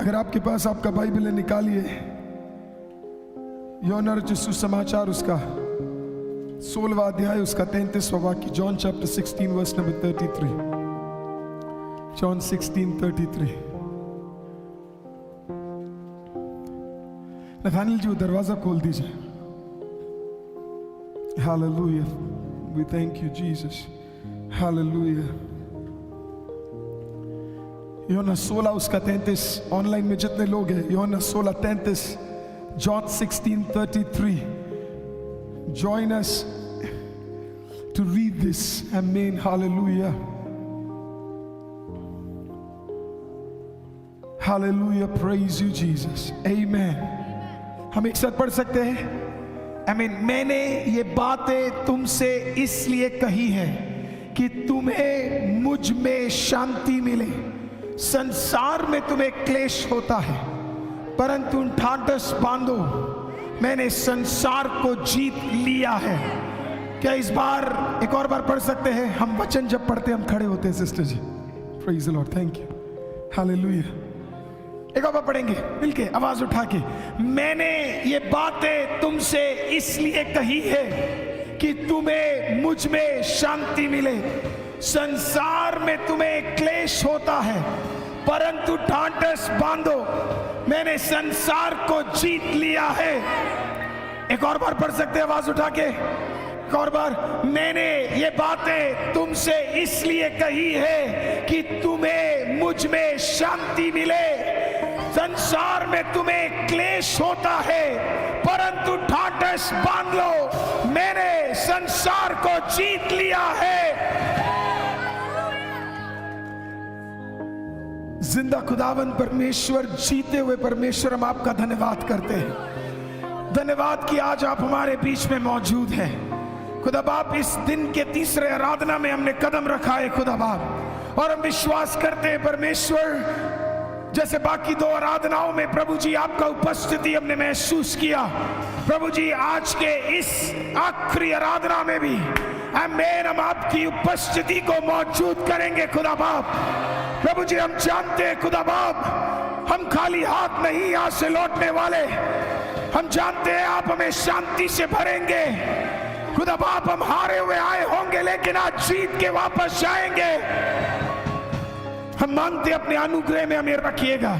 अगर आपके पास आपका बाइबल है, निकालिए यूहन्ना रचित सुसमाचार उसका 16वां अध्याय उसका 33वां वाक्य। John chapter 16 verse number 33। John 16:33। Nathaniel ji वो दरवाजा खोल दीजिए। Hallelujah, we thank you Jesus. Hallelujah. यूहन्ना 16 उसका 33। ऑनलाइन में जितने लोग हैं, यूहन्ना 16:33, John 16:33। Join us to read this. Amen. Hallelujah. Hallelujah. Praise you, Jesus. Amen. हम एक साथ पढ़ सकते हैं? Amen. मैंने ये बातें तुमसे इसलिए कही है कि तुम्हें मुझ में शांति मिले। संसार में तुम्हें क्लेश होता है, परंतु ढाढ़स बांधो, मैंने संसार को जीत लिया है। क्या इस बार एक और बार पढ़ सकते हैं? हम वचन जब पढ़ते हैं हम खड़े होते हैं sister ji. Praise the lord, thank you, hallelujah. एक और बार पढ़ेंगे मिलके आवाज उठा के। मैंने ये बातें तुमसे इसलिए कही है कि तुम्हें मुझ में शांति मिले। संसार में तुम्हें क्लेश होता है, परंतु ढाढ़स बांधो, मैंने संसार को जीत लिया है। एक और बार पढ़ सकते हैं आवाज उठा के? एक और बार। मैंने ये बातें तुमसे इसलिए कही है कि तुम्हें मुझ में शांति मिले। संसार में तुम्हें क्लेश होता है, परंतु ढाढ़स बांध लो, मैंने संसार को जीत लिया है। जिंदा खुदावन परमेश्वर, जीते हुए परमेश्वर, हम आपका धन्यवाद करते हैं। धन्यवाद कि आज आप हमारे बीच में मौजूद हैं। खुदा बाप, इस दिन के तीसरे आराधना में हमने कदम रखा है खुदा बाप, और हम विश्वास करते हैं परमेश्वर, जैसे बाकी दो आराधनाओं में प्रभु जी आपका उपस्थिति हमने महसूस किया, प्रभु जी आज के इस आखिरी आराधना में भी आमीन, हम आपकी उपस्थिति को मौजूद करेंगे खुदा बाप। प्रभु जी हम जानते हैं खुदा बाप, हम खाली हाथ नहीं यहाँ से लौटने वाले। हम जानते हैं आप हमें शांति से भरेंगे खुदा बाप। हम हारे हुए आए होंगे, लेकिन आज जीत के वापस जाएंगे। हम मांगते अपने अनुग्रह में हमें रखिएगा।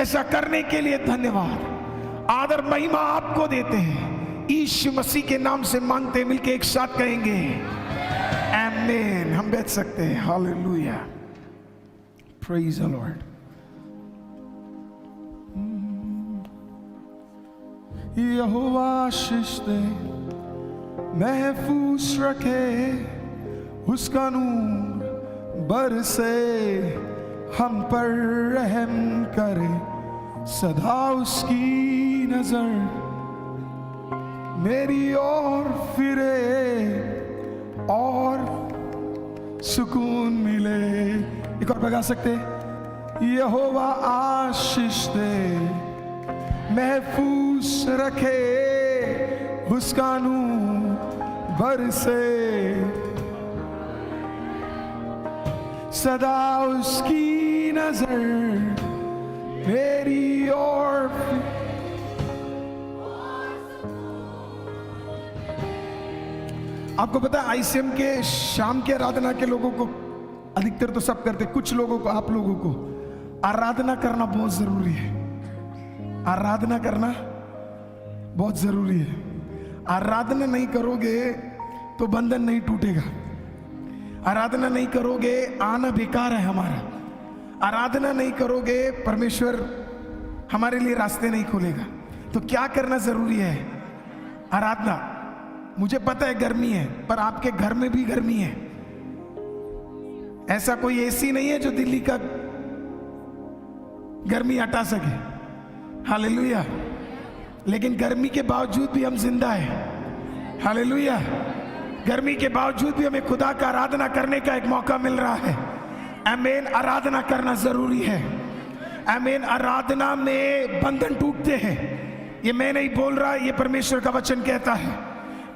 ऐसा करने के लिए धन्यवाद, आदर महिमा आपको देते हैं। यीशु मसीह के नाम से मांगते, मिलके एक साथ कहेंगे आमीन। हम बैठ सकते हैं। Hallelujah, praise the lord. यहोवा आशीष दे, महफूज रखे, उसका नूर बरसे, हम पर रहम करे, सदा उसकी नजर मेरी ओर फिरे और सुकून मिले। एक और बगा सकते? यहोवा आशीष दे, महफूज रखे, उसका नूर बरसे, सदा उसकी नजर मेरी ओर। आपको पता है आईसीएम के शाम के आराधना के लोगों को, अधिकतर तो सब करते, कुछ लोगों को, आप लोगों को आराधना करना बहुत जरूरी है। आराधना करना बहुत जरूरी है। आराधना नहीं करोगे तो बंधन नहीं टूटेगा। आराधना नहीं करोगे, आना बेकार है हमारा। आराधना नहीं करोगे, परमेश्वर हमारे लिए रास्ते नहीं खोलेगा। तो क्या करना जरूरी है? आराधना। मुझे पता है गर्मी है, पर आपके घर में भी गर्मी है। ऐसा कोई एसी नहीं है जो दिल्ली का गर्मी हटा सके। हालेलुया। लेकिन गर्मी के बावजूद भी हम जिंदा हैं। हालेलुया। गर्मी के बावजूद भी हमें खुदा का आराधना करने का एक मौका मिल रहा है। आमीन। आराधना करना जरूरी है। आमीन। आराधना में बंधन टूटते हैं। ये मैं नहीं बोल रहा, ये परमेश्वर का वचन कहता है।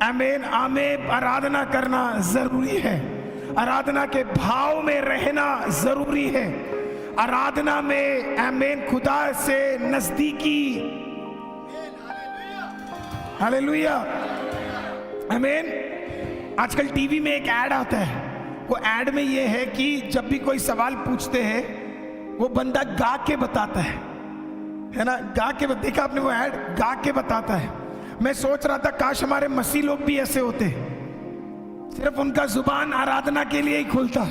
आमीन। आमीन। आराधना करना जरूरी है। आराधना के भाव में रहना जरूरी है। आराधना में आमीन खुदा से नजदीकी। हालेलुया आमीन। आजकल टीवी में एक ऐड आता है, वो ऐड में ये है कि जब भी कोई सवाल पूछते हैं वो बंदा गा के बताता है ना, गा के देखा आपने वो ऐड, गा के बताता है। मैं सोच रहा था काश हमारे मसीह लोग भी ऐसे होते, सिर्फ उनका जुबान आराधना के लिए ही खुलता,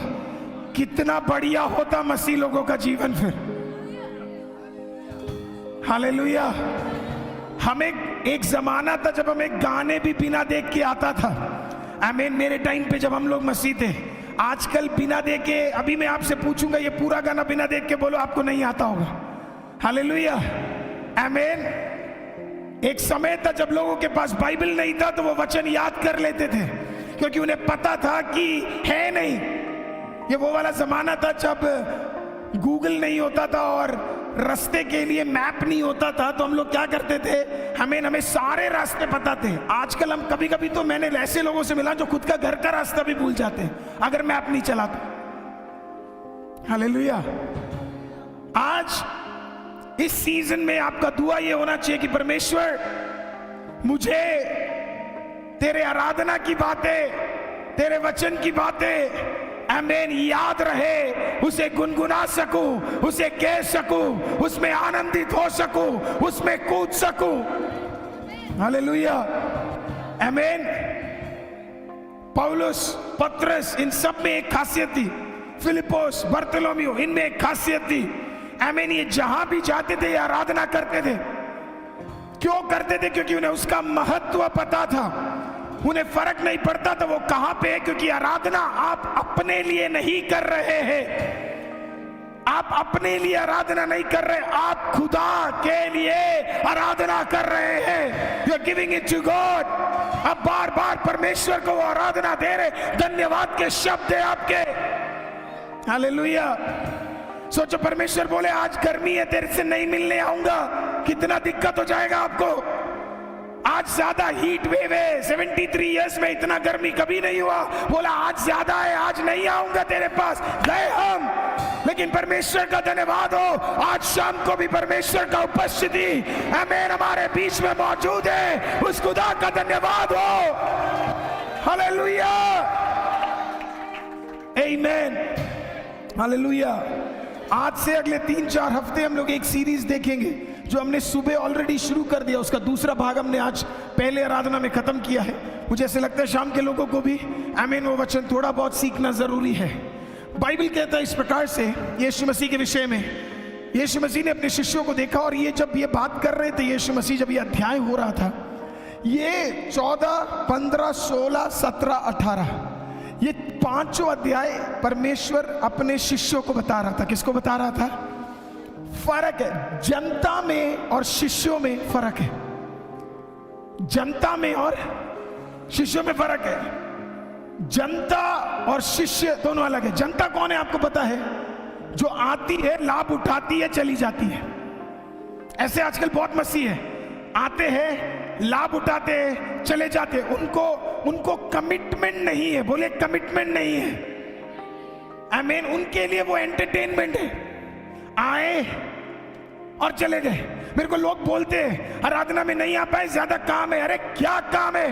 कितना बढ़िया होता मसीह लोगों का जीवन फिर। हालेलुया। हमें एक जमाना था जब हमें गाने भी बिना देख के आता था। आमीन। मेरे टाइम पे जब हम लोग मसीह थे, आजकल बिना देखे, अभी मैं आपसे पूछूंगा ये पूरा गाना बिना देख के बोलो, आपको नहीं आता होगा। हालेलुया आमीन। एक समय था जब लोगों के पास बाइबल नहीं था तो वो वचन याद कर लेते थे, क्योंकि उन्हें पता था कि है नहीं। ये वो वाला जमाना था जब गूगल नहीं होता था और रास्ते के लिए मैप नहीं होता था, तो हम लोग क्या करते थे, हमें सारे रास्ते पता थे। आजकल हम कभी कभी तो मैंने ऐसे लोगों से मिला जो खुद का घर का रास्ता भी भूल जाते हैं अगर मैप नहीं चलाते। हालेलुया। आज इस सीजन में आपका दुआ ये होना चाहिए कि परमेश्वर मुझे तेरे आराधना की बातें, तेरे वचन की बातें आमीन याद रहे, उसे गुनगुना सकूं, उसे कह सकूं, उसमें आनंदित हो सकूं, उसमें कूद सकूं। हालेलुया आमीन। पौलुस, पत्रस, इन सब में एक खासियत थी। फिलिपोस, बर्तलोमियो, इनमें एक खासियत थी। आमीन। ये जहां भी जाते थे ये आराधना करते थे। क्यों करते थे? क्योंकि उन्हें उसका महत्व पता था। उन्हें फर्क नहीं पड़ता था वो कहां पे है, क्योंकि आराधना आप अपने लिए नहीं कर रहे हैं। आप अपने लिए आराधना नहीं कर रहे, आप खुदा के लिए आराधना कर रहे हैं। You are giving it to God. आप बार बार परमेश्वर को आराधना दे रहे, धन्यवाद के शब्द है आपके। हालेलुया। सोचो परमेश्वर बोले आज गर्मी है, तेरे से नहीं मिलने आऊंगा, कितना दिक्कत हो जाएगा आपको। आज ज्यादा हीट वेव है, 73 इयर्स में इतना गर्मी कभी नहीं हुआ। बोला आज ज्यादा है, आज नहीं आऊंगा तेरे पास। गए हम, लेकिन परमेश्वर का धन्यवाद हो, आज शाम को भी परमेश्वर का उपस्थिति आमीन हमारे बीच में मौजूद है। उस खुदा का धन्यवाद हो। हालेलुया आमीन। हालेलुया। आज से अगले 3-4 हफ्ते हम लोग एक सीरीज देखेंगे जो हमने सुबह ऑलरेडी शुरू कर दिया। उसका दूसरा भाग हमने आज पहले आराधना में खत्म किया है। मुझे ऐसे लगता है शाम के लोगों को भी आमीन वो वचन थोड़ा बहुत सीखना जरूरी है। बाइबल कहता है इस प्रकार से यीशु मसीह के विषय में, यीशु मसीह ने अपने शिष्यों को देखा, और ये जब ये बात कर रहे थे यीशु मसीह, जब ये अध्याय हो रहा था, ये 14, 15, 16, 17, 18 ये 5 अध्याय परमेश्वर अपने शिष्यों को बता रहा था। किसको बता रहा था? फर्क है, जनता में और शिष्यों में फर्क है। जनता में और शिष्यों में फर्क है। जनता और शिष्य दोनों अलग है। जनता कौन है आपको पता है? जो आती है, लाभ उठाती है, चली जाती है। ऐसे आजकल बहुत मसीह है, आते हैं, लाभ उठाते हैं, चले जाते हैं। उनको कमिटमेंट नहीं है। बोले कमिटमेंट नहीं है। आमीन। उनके लिए वो एंटरटेनमेंट है, आए और चले गए। मेरे को लोग बोलते हैं आराधना में नहीं आ पाए, ज्यादा काम है। अरे क्या काम है?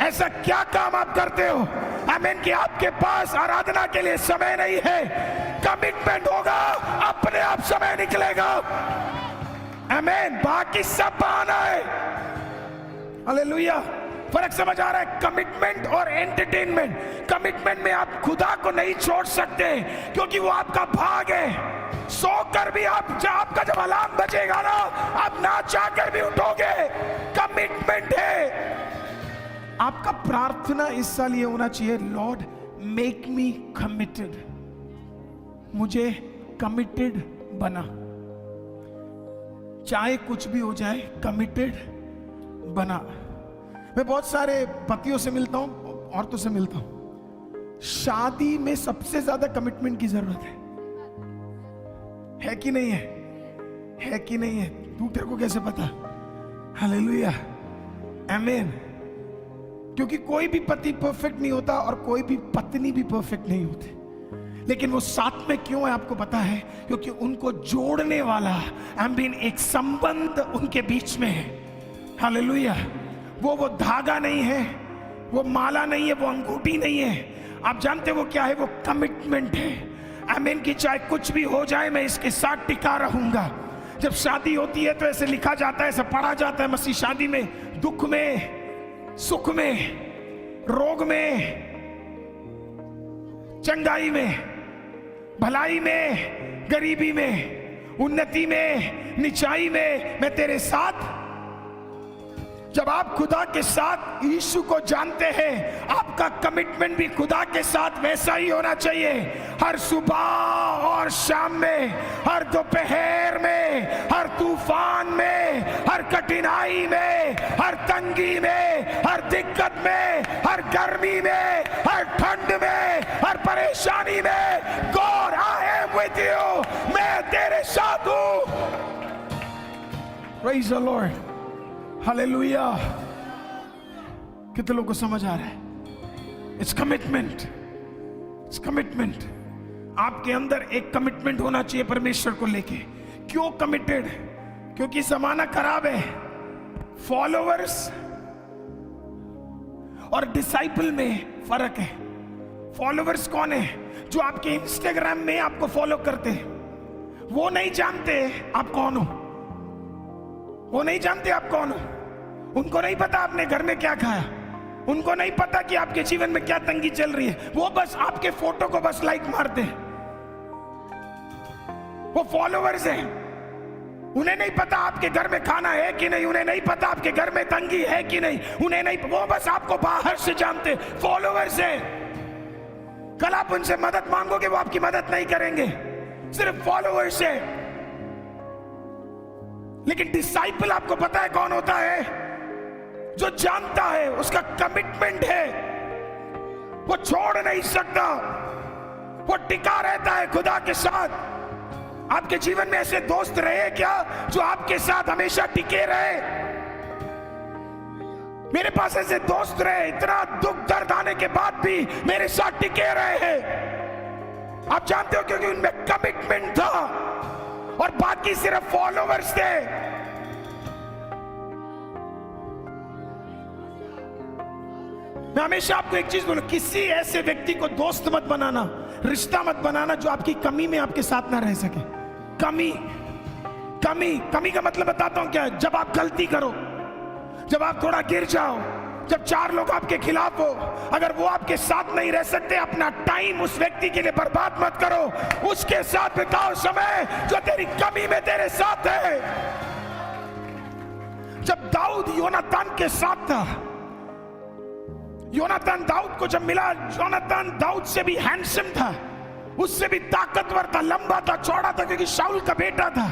ऐसा क्या काम आप करते हो आमीन कि आपके पास आराधना के लिए समय नहीं है? कमिटमेंट होगा, अपने आप समय निकलेगा। आमीन। बाकी सब बहाना है। हालेलुया। फर्क समझ आ रहा है? कमिटमेंट और एंटरटेनमेंट। कमिटमेंट में आप खुदा को नहीं छोड़ सकते, क्योंकि वो आपका भाग है। सोकर भी आपका जब अलार्म बजेगा ना, आप ना चाहकर भी उठोगे। कमिटमेंट है। आपका प्रार्थना इस साल ये होना चाहिए, लॉर्ड मेक मी कमिटेड। मुझे कमिटेड बना, चाहे कुछ भी हो जाए, कमिटेड बना। मैं बहुत सारे पतियों से मिलता हूं, औरतों से मिलता हूं। शादी में सबसे ज्यादा कमिटमेंट की जरूरत है कि नहीं है? है कि नहीं है? तू तेरे को कैसे पता? हालेलुया आमीन। क्योंकि कोई भी पति परफेक्ट नहीं होता और कोई भी पत्नी भी परफेक्ट नहीं होती। लेकिन वो साथ में क्यों है आपको पता है? क्योंकि उनको जोड़ने वाला आमीन एक संबंध उनके बीच में है। हालेलुया। वो धागा नहीं है, वो माला नहीं है, वो अंगूठी नहीं है। आप जानते वो क्या है? वो कमिटमेंट है। आमीन कि चाहे कुछ भी हो जाए मैं इसके साथ टिका रहूंगा। जब शादी होती है तो ऐसे लिखा जाता है, ऐसा पढ़ा जाता है, मसीह शादी में दुख में, सुख में, रोग में, चंगाई में, भलाई में, गरीबी में, उन्नति में, निचाई में मैं तेरे साथ। जब आप खुदा के साथ यीशु को जानते हैं, आपका कमिटमेंट भी खुदा के साथ वैसा ही होना चाहिए। हर सुबह और शाम में, हर दोपहर में, हर तूफान में, हर कठिनाई में, हर तंगी में, हर दिक्कत में, हर गर्मी में, हर ठंड में, हर परेशानी में, God I am with you, मैं तेरे साथ हूं। Praise the Lord, hallelujah. कितने लोगों को समझ आ रहा है? It's commitment, it's commitment. आपके अंदर एक कमिटमेंट होना चाहिए परमेश्वर को लेके। क्यों कमिटेड? क्योंकि जमाना खराब है। फॉलोअर्स और डिसाइपल में फर्क है। फॉलोअर्स कौन है? जो आपके इंस्टाग्राम में आपको फॉलो करते हैं, वो नहीं जानते आप कौन हो। वो नहीं जानते आप कौन हो। उनको नहीं पता आपने घर में क्या खाया, उनको नहीं पता कि आपके जीवन में क्या तंगी चल रही है। वो बस आपके फोटो को बस लाइक मारते हैं। वो फॉलोअर्स हैं। उन्हें नहीं पता आपके घर में खाना है कि नहीं, उन्हें नहीं पता आपके घर में तंगी है कि नहीं, उन्हें नहीं। वो बस आपको बाहर से जानते। फॉलोअर्स हैं। कल आप उनसे मदद मांगोगे, वो आपकी मदद नहीं करेंगे। सिर्फ फॉलोअर्स हैं। लेकिन डिसाइपल आपको पता है कौन होता है? जो जानता है, उसका कमिटमेंट है, वो छोड़ नहीं सकता, वो टिका रहता है खुदा के साथ। आपके जीवन में ऐसे दोस्त रहे क्या जो आपके साथ हमेशा टिके रहे? मेरे पास ऐसे दोस्त रहे, इतना दुख दर्द आने के बाद भी मेरे साथ टिके रहे हैं। आप जानते हो, क्योंकि उनमें कमिटमेंट था और बाकी सिर्फ फॉलोअर्स थे। मैं हमेशा आपको एक चीज बोलूं, किसी ऐसे व्यक्ति को दोस्त मत बनाना, रिश्ता मत बनाना जो आपकी कमी में आपके साथ ना रह सके। कमी का मतलब बताता हूं क्या है। जब आप गलती करो, जब आप थोड़ा गिर जाओ, जब चार लोग आपके खिलाफ हो, अगर वो आपके साथ नहीं रह सकते, अपना टाइम उस व्यक्ति के लिए बर्बाद मत करो। उसके साथ बिताओ समय जो तेरी कमी में तेरे साथ है। जब दाऊद योनातान के साथ था, योनातान दाऊद को जब मिला, योनातान दाऊद से भी हैंडसम था, उससे भी ताकतवर था, लंबा था, चौड़ा था, क्योंकि शाऊल का बेटा था।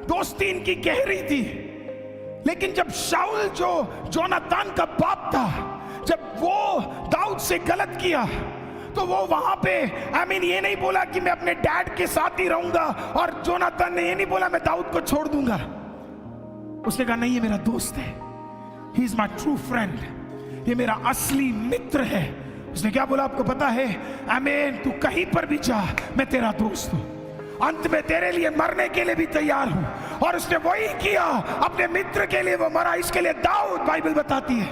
दोस्ती इनकी गहरी थी। लेकिन जब शाऊल जो योनातान का बाप था, जब वो दाऊद से गलत किया, तो वो वहां पे ये नहीं बोला कि मैं अपने डैड के साथ ही रहूंगा, और योनातान ने ये नहीं बोला मैं दाऊद को छोड़ दूंगा। उसने कहा नहीं, ये मेरा दोस्त है, he is my true friend, ये मेरा असली मित्र है। उसने क्या बोला आपको पता है? तू कहीं पर भी जा, मैं तेरा दोस्त हूं, अंत में तेरे लिए मरने के लिए भी तैयार हूं। और उसने वही किया, अपने मित्र के लिए वो मरा। इसके लिए दाऊद, बाइबल बताती है,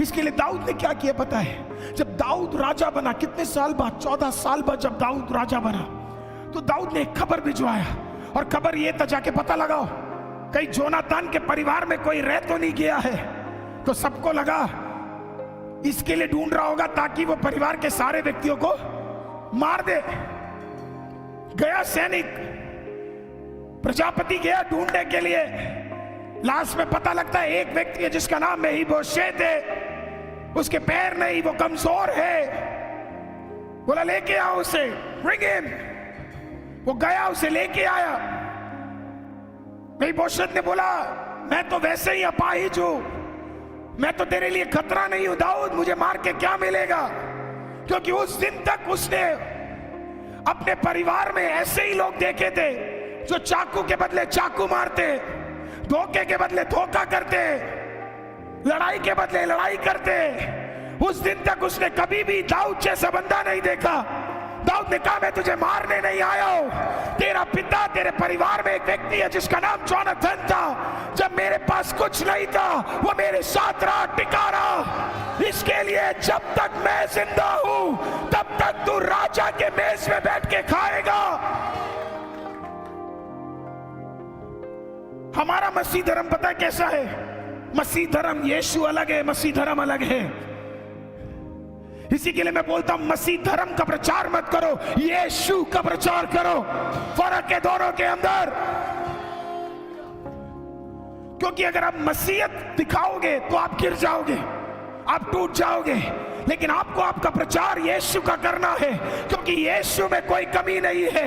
इसके लिए दाऊद ने क्या किया पता है? जब दाऊद राजा बना, कितने साल बाद, 14 साल बाद जब दाऊद राजा बना, तो दाऊद ने एक खबर भिजवाया। और खबर ये था, जाके पता लगाओ कहीं योनातान के परिवार में कोई रह तो नहीं गया है। तो सबको लगा इसके लिए ढूंढ रहा होगा ताकि वो परिवार के सारे व्यक्तियों को मार दे। गया सैनिक, प्रजापति गया ढूंढने के लिए। लास्ट में पता लगता है एक व्यक्ति है जिसका नाम मेफीबोशेत है। उसके पैर नहीं, वो कमजोर है। बोला लेके आओ उसे, ब्रिंग हिम। वो गया, उसे लेके आया। मेफीबोशेत ने बोला मैं तो वैसे ही अपाहिज हूं, मैं तो तेरे लिए खतरा नहीं हूं दाऊद, मुझे मार के क्या मिलेगा? क्योंकि उस दिन तक उसने अपने परिवार में ऐसे ही लोग देखे थे जो चाकू के बदले चाकू मारते, धोखे के बदले धोखा करते, लड़ाई के बदले लड़ाई करते। उस दिन तक उसने कभी भी दाऊद जैसा बंदा नहीं देखा। दाऊद ने कहा मैं तुझे मारने नहीं आया हूं। तेरा पिता, तेरे परिवार में एक व्यक्ति है जिसका नाम जोनाथन था, जब मेरे पास कुछ नहीं था वो मेरे साथ रहा, टिका रहा। इसके लिए जब तक मैं जिंदा हूं तब तक तू राजा के मेज में बैठ के खाएगा। हमारा मसीह धर्म पता है कैसा है? मसीह धर्म, यीशु अलग है, मसीह धर्म अलग है। इसी के लिए मैं बोलता हूं मसीह धर्म का प्रचार मत करो, यीशु का प्रचार करो। फर्क है दोनों के अंदर। क्योंकि अगर आप मसीहत दिखाओगे तो आप गिर जाओगे, आप टूट जाओगे। लेकिन आपको आपका प्रचार यीशु का करना है, क्योंकि यीशु में कोई कमी नहीं है।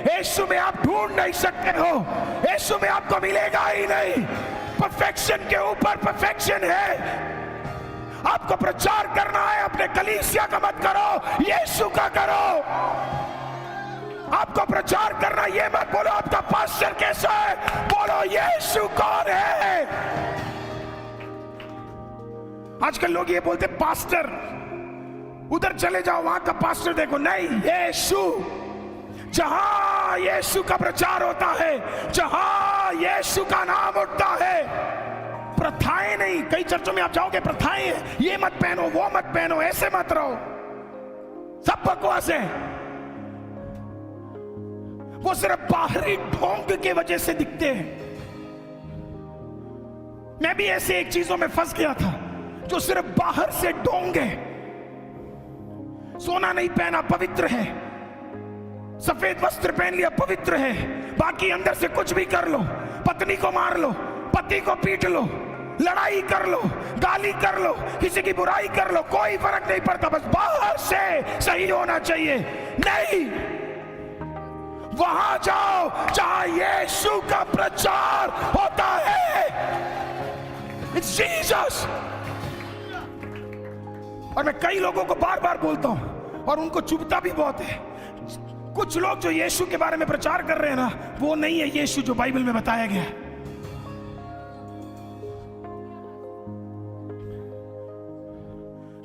यीशु में आप ढूंढ नहीं सकते हो, यीशु में आपको मिलेगा ही नहीं। परफेक्शन के ऊपर परफेक्शन है। आपको प्रचार करना है, अपने कलीसिया का मत करो, यीशु का करो। आपको प्रचार करना, ये मत बोलो आपका पास्टर कैसा है, बोलो यीशु कौन है। आजकल लोग ये बोलते पास्टर, उधर चले जाओ वहां का पास्टर देखो। नहीं, यीशु। जहां यीशु का प्रचार होता है, जहां यीशु का नाम उठता है, प्रथाएं नहीं। कई चर्चों में आप जाओगे, प्रथाएं हैं, ये मत पहनो, वो मत पहनो, ऐसे मत रहो, सब बकवास है। वो सिर्फ बाहरी ढोंग की वजह से दिखते हैं। मैं भी ऐसे एक चीजों में फंस गया था जो सिर्फ बाहर से ढोंग है। सोना नहीं पहना, पवित्र है। सफेद वस्त्र पहन लिया, पवित्र है। बाकी अंदर से कुछ भी कर लो, पत्नी को मार लो, पति को पीट लो, लड़ाई कर लो, गाली कर लो, किसी की बुराई कर लो, कोई फर्क नहीं पड़ता, बस बाहर से सही होना चाहिए। नहीं, वहां जाओ जहां यीशु का प्रचार होता है। It's Jesus. और मैं कई लोगों को बार बार बोलता हूं और उनको चुभता भी बहुत है। कुछ लोग जो यीशु के बारे में प्रचार कर रहे हैं ना, वो नहीं है यीशु जो बाइबल में बताया गया है।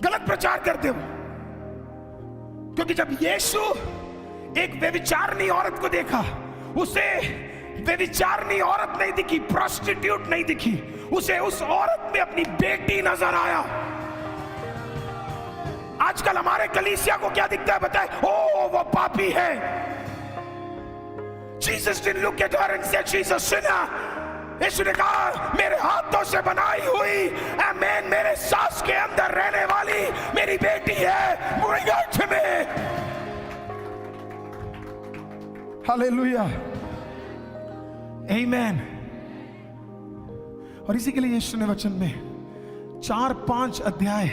गलत प्रचार करते हो। क्योंकि जब यीशु एक व्यभिचारिणी औरत को देखा, उसे व्यभिचारिणी औरत नहीं दिखी, प्रोस्टिट्यूट नहीं दिखी, उसे उस औरत में अपनी बेटी नजर आया। आजकल हमारे कलीसिया को क्या दिखता है बताए? ओ वो पापी है। Jesus didn't look at her and said she's a sinner. यीशु ने कहा मेरे हाथों से बनाई हुई, आमेन, मेरे सांस के अंदर रहने वाली मेरी बेटी है। Bring her to me. Hallelujah. Amen. और इसी के लिए यीशु ने वचन में 4-5 अध्याय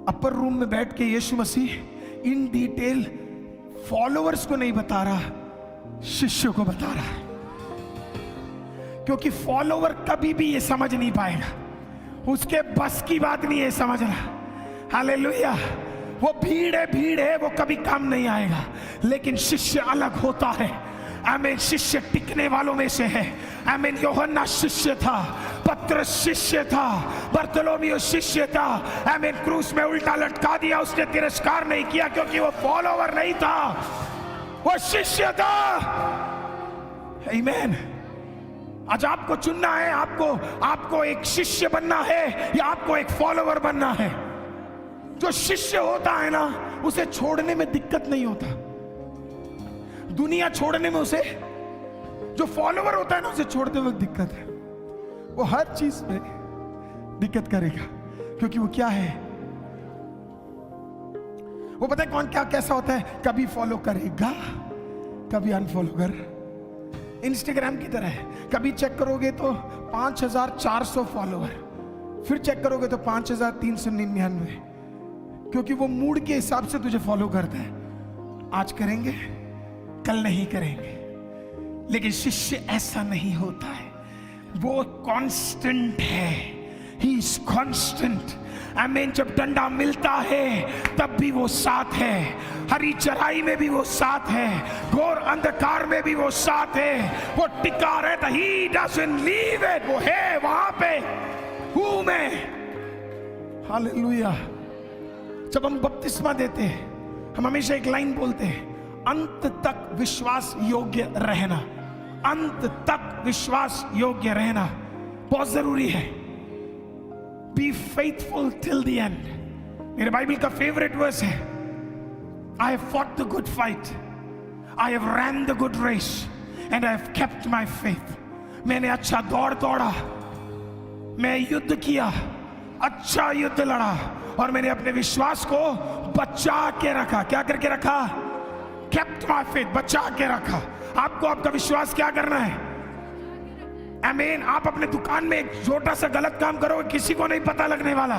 अपर रूम में बैठ के यीशु मसीह इन डिटेल फॉलोअर्स को नहीं बता रहा, शिष्यों को बता रहा है। क्योंकि फॉलोअर कभी भी ये समझ नहीं पाएगा, उसके बस की बात नहीं है समझना। हालेलुया। वो भीड़ है, वो कभी काम नहीं आएगा। लेकिन शिष्य अलग होता है। आमीन। शिष्य टिकने वालों में से है। आमीन। यूहन्ना शिष्य था, पतरस शिष्य था, बरतुलोमेव शिष्य था। आमीन। क्रूस में उल्टा लटका दिया, उसने तिरस्कार नहीं किया क्योंकि वो फॉलोवर नहीं था, वो शिष्य था। आमीन। आज आपको चुनना है, आपको एक शिष्य बनना है या आपको एक फॉलोवर बनना है। जो शिष्य होता है ना, उसे छोड़ने में दिक्कत नहीं होता, दुनिया छोड़ने में उसे, जो फॉलोवर होता है ना, उसे छोड़ते वक्त दिक्कत है। वो हर चीज में दिक्कत करेगा, क्योंकि वो क्या है, वो पता है कौन क्या कैसा होता है। कभी फॉलो करेगा, कभी अनफॉलो कर। इंस्टाग्राम की तरह है, कभी चेक करोगे तो 5400 फॉलोवर, फिर चेक करोगे तो 5399, क्योंकि वो मूड के हिसाब से तुझे फॉलो करता है। आज करेंगे, कल नहीं करेंगे। लेकिन शिष्य ऐसा नहीं होता है, वो कांस्टेंट है। He is constant. आमीन। जब डंडा मिलता है तब भी वो साथ है, हरी चराई में भी वो साथ है, घोर अंधकार में भी वो साथ है। वो टिका रहता, ही डजंट लीव इट, वो है वहां पे हूं मैं। हालेलुया। जब हम बपतिस्मा देते हैं हम हमेशा एक लाइन बोलते हैं, अंत तक विश्वास योग्य रहना। अंत तक विश्वास योग्य रहना बहुत जरूरी है। Be faithful till the end. मेरे बाइबल का फेवरेट वर्स है, I have fought the good fight, I have run the good race and I have kept my faith. मैंने अच्छा दौड़ दौड़ा, मैं युद्ध किया, अच्छा युद्ध लड़ा, और मैंने अपने विश्वास को बचा के रखा। क्या करके रखा? केप्ट माय फेथ, बचा के रखा। आपको आपका विश्वास क्या करना है? आमीन। आप अपने दुकान में एक छोटा सा गलत काम करोगे, किसी को नहीं पता लगने वाला।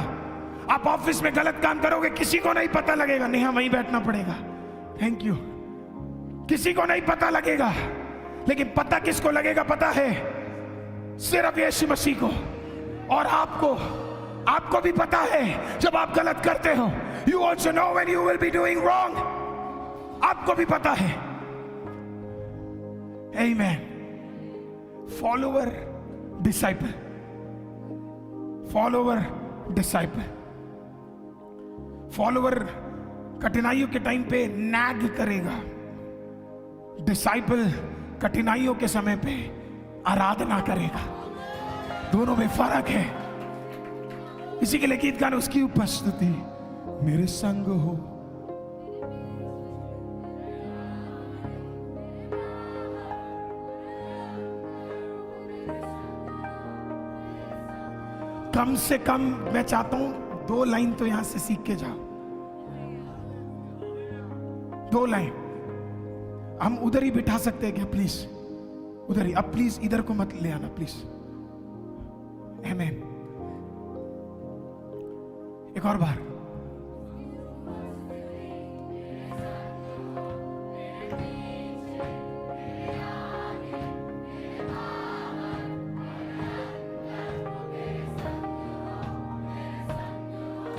आप ऑफिस में गलत काम करोगे, किसी को नहीं पता लगेगा। नहीं, वहीं बैठना पड़ेगा, थैंक यू। किसी को नहीं पता लगेगा, लेकिन पता किसको लगेगा पता है? सिर्फ यीशु मसीह को। और आपको भी पता है जब आप गलत करते हो। You also know when you will be doing wrong. आपको भी पता है। Amen. Follower, disciple. Follower, disciple. Follower कठिनाइयों के टाइम पे नैग करेगा, डिसाइपल कठिनाइयों के समय पे आराधना करेगा। दोनों में फर्क है। इसी के लिए गीत गाने, उसकी उपस्थिति मेरे संग हो। कम से कम मैं चाहता हूं 2 लाइन तो यहां से सीख के जाओ। 2 लाइन हम उधर ही बिठा सकते हैं क्या प्लीज? उधर ही। अब प्लीज इधर को मत ले आना प्लीज। आमीन। एक और बार।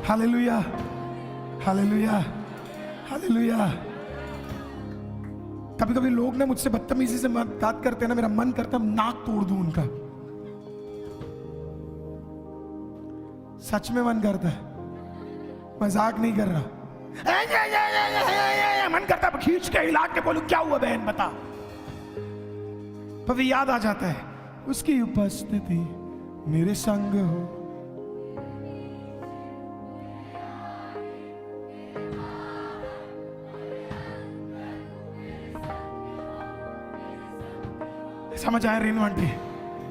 Hallelujah, hallelujah, hallelujah. कभी कभी लोग ना मुझसे बदतमीजी से बात करते हैं ना, मेरा मन करता है नाक तोड़ दूं उनका। सच में मन करता है, मजाक नहीं कर रहा। मन करता है खींच के हिला के बोलूं, क्या हुआ बहन बता। पर याद आ जाता है, उसकी उपस्थिति मेरे संग हो। समझ आया रेणु आंटी?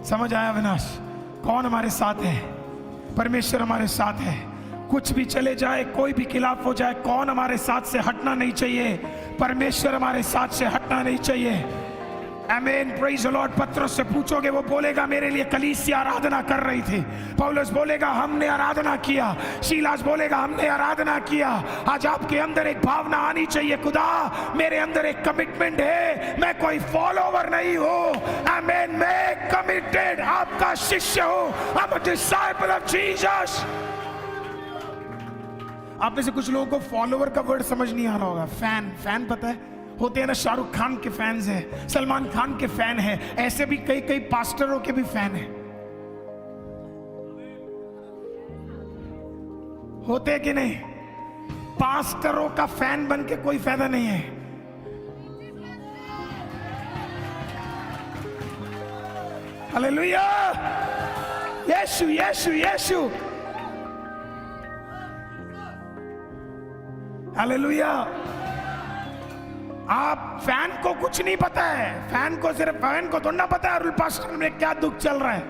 समझ आया विनाश? कौन हमारे साथ है? परमेश्वर हमारे साथ है। कुछ भी चले जाए, कोई भी खिलाफ हो जाए, कौन हमारे साथ से हटना नहीं चाहिए? परमेश्वर हमारे साथ से हटना नहीं चाहिए। आमीन, प्रेज द लॉर्ड। पत्रस से पूछोगे, वो बोलेगा मेरे लिए कलीसिया आराधना कर रही थी। पौलुस बोलेगा हमने आराधना किया। सीलास बोलेगा हमने आराधना किया। आज आपके अंदर एक भावना आनी चाहिए, खुदा मेरे अंदर एक कमिटमेंट है, मैं कोई फॉलोवर नहीं हूं। आमीन, मैं कमिटेड आपका शिष्य हूं। I am a disciple of Jesus. आप में से कुछ लोगों को फॉलोवर का वर्ड समझ नहीं आ रहा होगा। फैन पता है? होते हैं ना, शाहरुख खान के फैंस हैं, सलमान खान के फैन हैं, ऐसे भी कई पास्टरों के भी फैन हैं। होते कि नहीं? पास्टरों का फैन बन के कोई फायदा नहीं है। हालेलुया, यीशु यीशु यीशु, हालेलुया। आप फैन को कुछ नहीं पता है। फैन को सिर्फ फैन को थोड़ा पता है अरुल पास्टर में क्या दुख चल रहा है।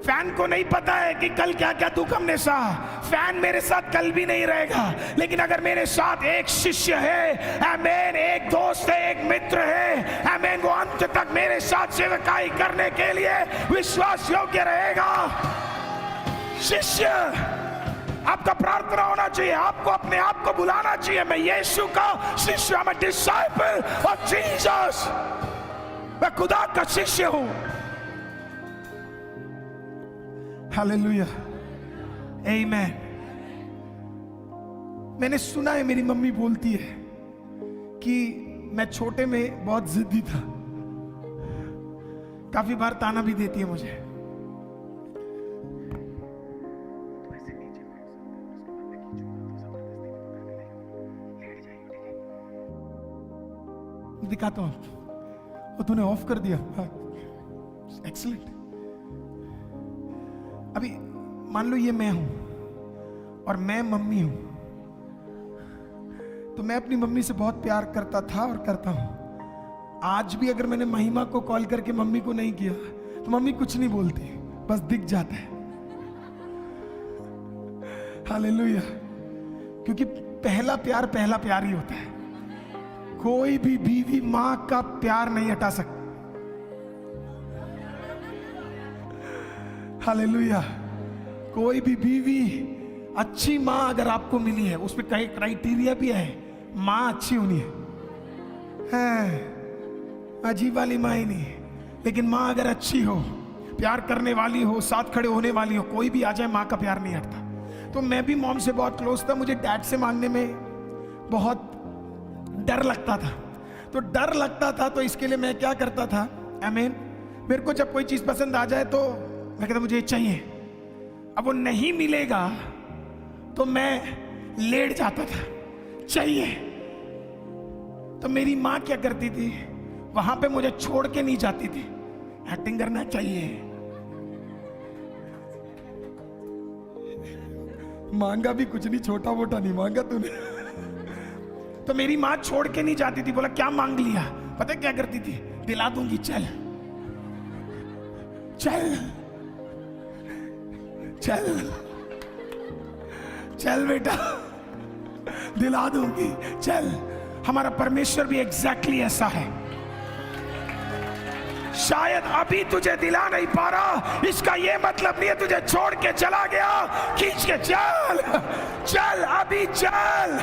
फैन को नहीं पता है कि कल क्या क्या दुख हमने सहा। फैन मेरे साथ कल भी नहीं रहेगा, लेकिन अगर मेरे साथ एक शिष्य है, आमीन, एक दोस्त है, एक मित्र है, आमीन, वो अंत तक मेरे साथ सेवकाई करने के लिए विश्वास योग्य रहेगा। शिष्य आपका प्रार्थना होना चाहिए, आपको अपने आप को बुलाना चाहिए, मैं यीशु का शिष्य, मैं डिसाइपल ऑफ जीसस, मैं खुदा का शिष्य हूं। हालेलुया, आमीन। मैंने सुना है, मेरी मम्मी बोलती है कि मैं छोटे में बहुत जिद्दी था। काफी बार ताना भी देती है मुझे। दिखाता हूं, वो तूने ऑफ कर दिया, एक्सीलेंट। अभी मान लो ये मैं हूं और मैं मम्मी हूं, तो मैं अपनी मम्मी से बहुत प्यार करता था और करता हूं। आज भी अगर मैंने महिमा को कॉल करके मम्मी को नहीं किया तो मम्मी कुछ नहीं बोलती, बस दिख जाता है। हालेलुया। क्योंकि पहला प्यार ही होता है। कोई भी बीवी मां का प्यार नहीं हटा सकती। हालेलुया। कोई भी बीवी, अच्छी मां अगर आपको मिली है, उसमें कई क्राइटेरिया भी है, मां अच्छी होनी है, अजीब वाली मां ही नहीं, लेकिन मां अगर अच्छी हो, प्यार करने वाली हो, साथ खड़े होने वाली हो, कोई भी आ जाए मां का प्यार नहीं हटता। तो मैं भी मॉम से बहुत क्लोज था, मुझे डैड से मांगने में बहुत डर लगता था। तो डर लगता था तो इसके लिए मैं क्या करता था, आमीन, मेरे को जब कोई चीज पसंद आ जाए तो मैं कहता मुझे चाहिए। अब वो नहीं मिलेगा तो मैं लेट जाता था, चाहिए। तो मेरी मां क्या करती थी, वहां पे मुझे छोड़ के नहीं जाती थी, एक्टिंग करना चाहिए, मांगा भी कुछ नहीं, छोटा मोटा नहीं मांगा तूने। तो मेरी मां छोड़ के नहीं जाती थी। बोला क्या मांग लिया, पता क्या करती थी, दिला दूंगी, चल चल चल चल बेटा, दिला दूंगी, चल। हमारा परमेश्वर भी एग्जैक्टली ऐसा है। शायद अभी तुझे दिला नहीं पा रहा, इसका ये मतलब नहीं है तुझे छोड़ के चला गया। खींच के चल, चल अभी चल,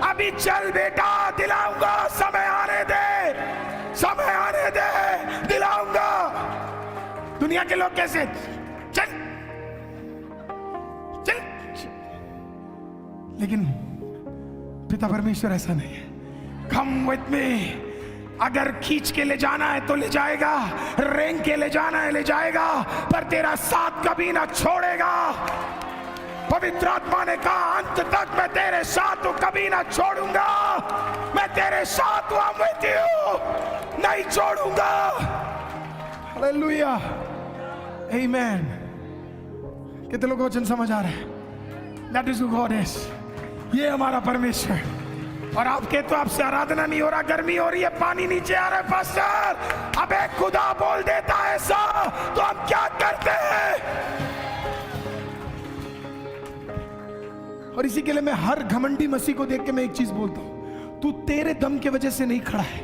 अभी चल बेटा, दिलाऊंगा, समय आने दे, समय आने दे, दिलाऊंगा। दुनिया के लोग कैसे, चल चल, लेकिन पिता परमेश्वर ऐसा नहीं है। कम विथ मी, अगर खींच के ले जाना है तो ले जाएगा, रेंग के ले जाना है ले जाएगा, पर तेरा साथ कभी ना छोड़ेगा। पवित्र आत्मा ने कहा अंत तक मैं तेरे साथ हूं, कभी ना छोड़ूंगा, मैं तेरे साथ हूं, I'm with you, नहीं छोड़ूंगा। हालेलुया, आमेन। कितने लोगों को वचन समझ आ रहा है? That is who God is। ये हमारा परमेश्वर। और आपके तो आपसे आराधना नहीं हो रहा, गर्मी हो रही है, पानी नीचे आ रहा है, पास्टर अबे खुदा बोल देता है ऐसा, तो हम क्या करते हैं? और इसी के लिए मैं हर घमंडी मसीह को देख के मैं एक चीज बोलता हूं, तू तेरे दम के वजह से नहीं खड़ा है,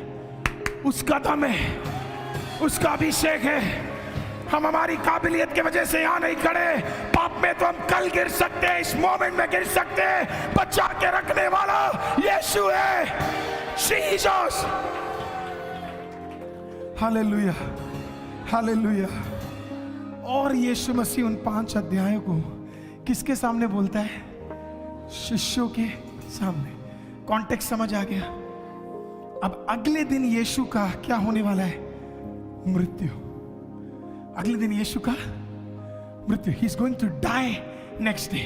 उसका दम है, उसका अभिषेक है। हम हमारी काबिलियत की वजह से यहां नहीं खड़े। पाप में तो हम कल गिर सकते हैं, इस मोमेंट में गिर सकते हैं, बचा के रखने वाला यीशु है, जीसस। Hallelujah, hallelujah. और यीशु मसीह उन 5 अध्यायों को किसके सामने बोलता है? शिष्यों के सामने। कॉन्टेक्स्ट समझ आ गया? अब अगले दिन यीशु का क्या होने वाला है? मृत्यु। अगले दिन यीशु का मृत्यु, he is going to die next day.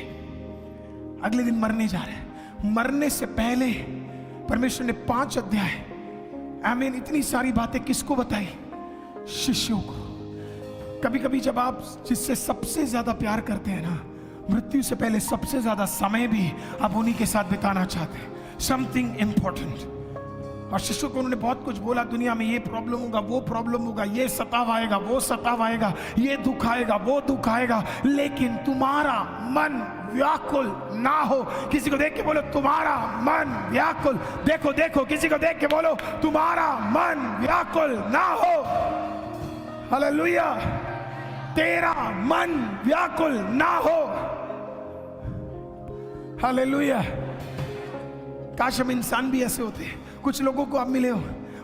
अगले दिन मरने जा रहे हैं। मरने से पहले परमेश्वर ने 5 अध्याय, आमीन, इतनी सारी बातें किसको बताई? शिष्यों को। कभी कभी जब आप जिससे सबसे ज्यादा प्यार करते हैं ना, मृत्यु से पहले सबसे ज्यादा समय भी आप उन्हीं के साथ बिताना चाहते हैं, समथिंग इंपॉर्टेंट। और शिष्यों को उन्होंने बहुत कुछ बोला, दुनिया में ये प्रॉब्लम होगा, वो प्रॉब्लम होगा, ये सताव आएगा, वो सताव आएगा, ये दुख आएगा, वो दुख आएगा, लेकिन तुम्हारा मन व्याकुल ना हो। किसी को देख के बोलो तुम्हारा मन व्याकुल। देखो देखो, किसी को देख के बोलो तुम्हारा मन व्याकुल ना हो। हालेलुया, तेरा मन व्याकुल ना हो। हालेलुया। काश हम इंसान भी ऐसे होते हैं। कुछ लोगों को आप मिले हो,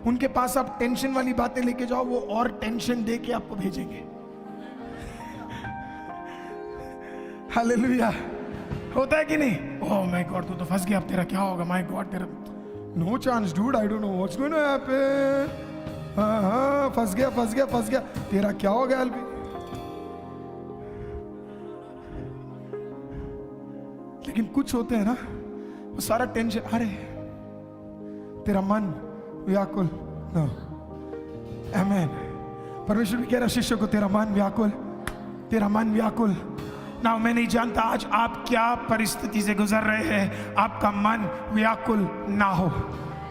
उनके पास आप टेंशन वाली बातें लेके जाओ, वो और टेंशन दे के आपको भेजेंगे। हालेलुया, होता है कि नहीं? ओह माय गॉड, तू तो फंस गया, अब तेरा क्या होगा? माय गॉड, तेरा no chance dude, I don't know what's going to happen. हाँ, फंस गया फंस गया फंस गया, तेरा क्या हो गया? अल्बी, लेकिन कुछ होते हैं ना, वो सारा टेंशन, अरे तेरा मन व्याकुल नो। आमेन। परमेश्वर भी कह रहा शिष्य को, तेरा मन व्याकुल, तेरा मन व्याकुल ना। मैं नहीं जानता आज आप क्या परिस्थिति से गुजर रहे हैं, आपका मन व्याकुल ना हो।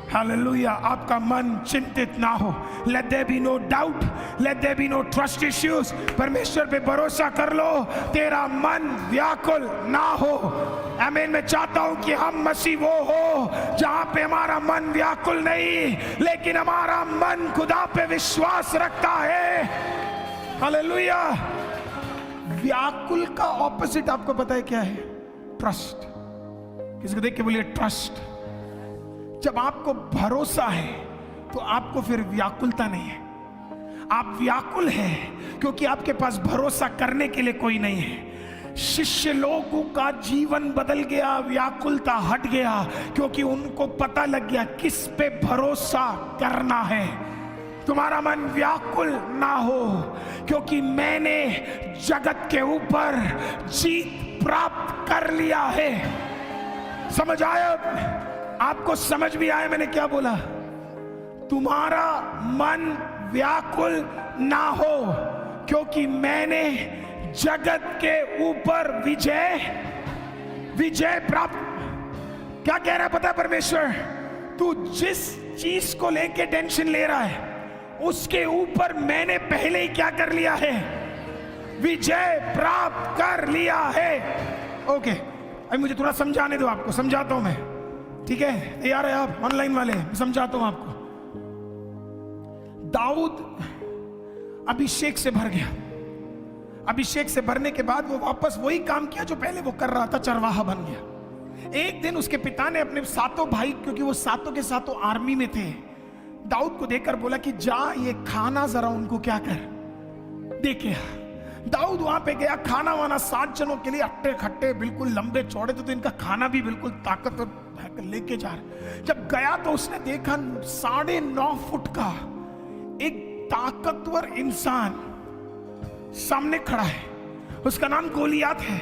हालेलुया। आपका मन चिंतित ना हो। Let there be no doubt, let there be no trust issues. परमेश्वर पे भरोसा कर लो, तेरा मन व्याकुल ना हो। आमीन। मैं चाहता हूं कि हम मसीह वो हो जहां पे हमारा मन व्याकुल नहीं, लेकिन हमारा मन खुदा पे विश्वास रखता है। हालेलुया। व्याकुल का ऑपोजिट आपको पता है क्या है? ट्रस्ट। किसी को देख के बोलिए ट्रस्ट। जब आपको भरोसा है तो आपको फिर व्याकुलता नहीं है। आप व्याकुल हैं क्योंकि आपके पास भरोसा करने के लिए कोई नहीं है। शिष्य लोगों का जीवन बदल गया, व्याकुलता हट गया, क्योंकि उनको पता लग गया किस पे भरोसा करना है। तुम्हारा मन व्याकुल ना हो, क्योंकि मैंने जगत के ऊपर जीत प्राप्त कर लिया है। समझ आया? आपको समझ भी आया मैंने क्या बोला? तुम्हारा मन व्याकुल ना हो, क्योंकि मैंने जगत के ऊपर विजय प्राप्त। क्या कह रहा है पता है परमेश्वर? तू जिस चीज को लेके टेंशन ले रहा है उसके ऊपर मैंने पहले ही क्या कर लिया है? विजय प्राप्त कर लिया है। ओके, अभी मुझे थोड़ा समझाने दो, आपको समझाता हूं मैं। ठीक है, तैयार है आप ऑनलाइन वाले? मैं समझाता हूं आपको। दाऊद अभिषेक से भर गया। अभिषेक से भरने के बाद वो वापस वही काम किया जो पहले वो कर रहा था, चरवाहा बन गया। एक दिन उसके पिता ने अपने सातों भाई, क्योंकि वो सातों के सातों आर्मी में थे, दाऊद को देखकर बोला कि जा ये खाना जरा उनको क्या कर देखे। दाऊद वहां पे गया, खाना वाना 7 जनों के लिए अट्टे खट्टे बिल्कुल लंबे चौड़े थे, तो इनका खाना भी बिल्कुल ताकतवर लेके जा रहे। जब गया तो उसने देखा 9.5 फुट का एक ताकतवर इंसान सामने खड़ा है। उसका नाम गोलियात है,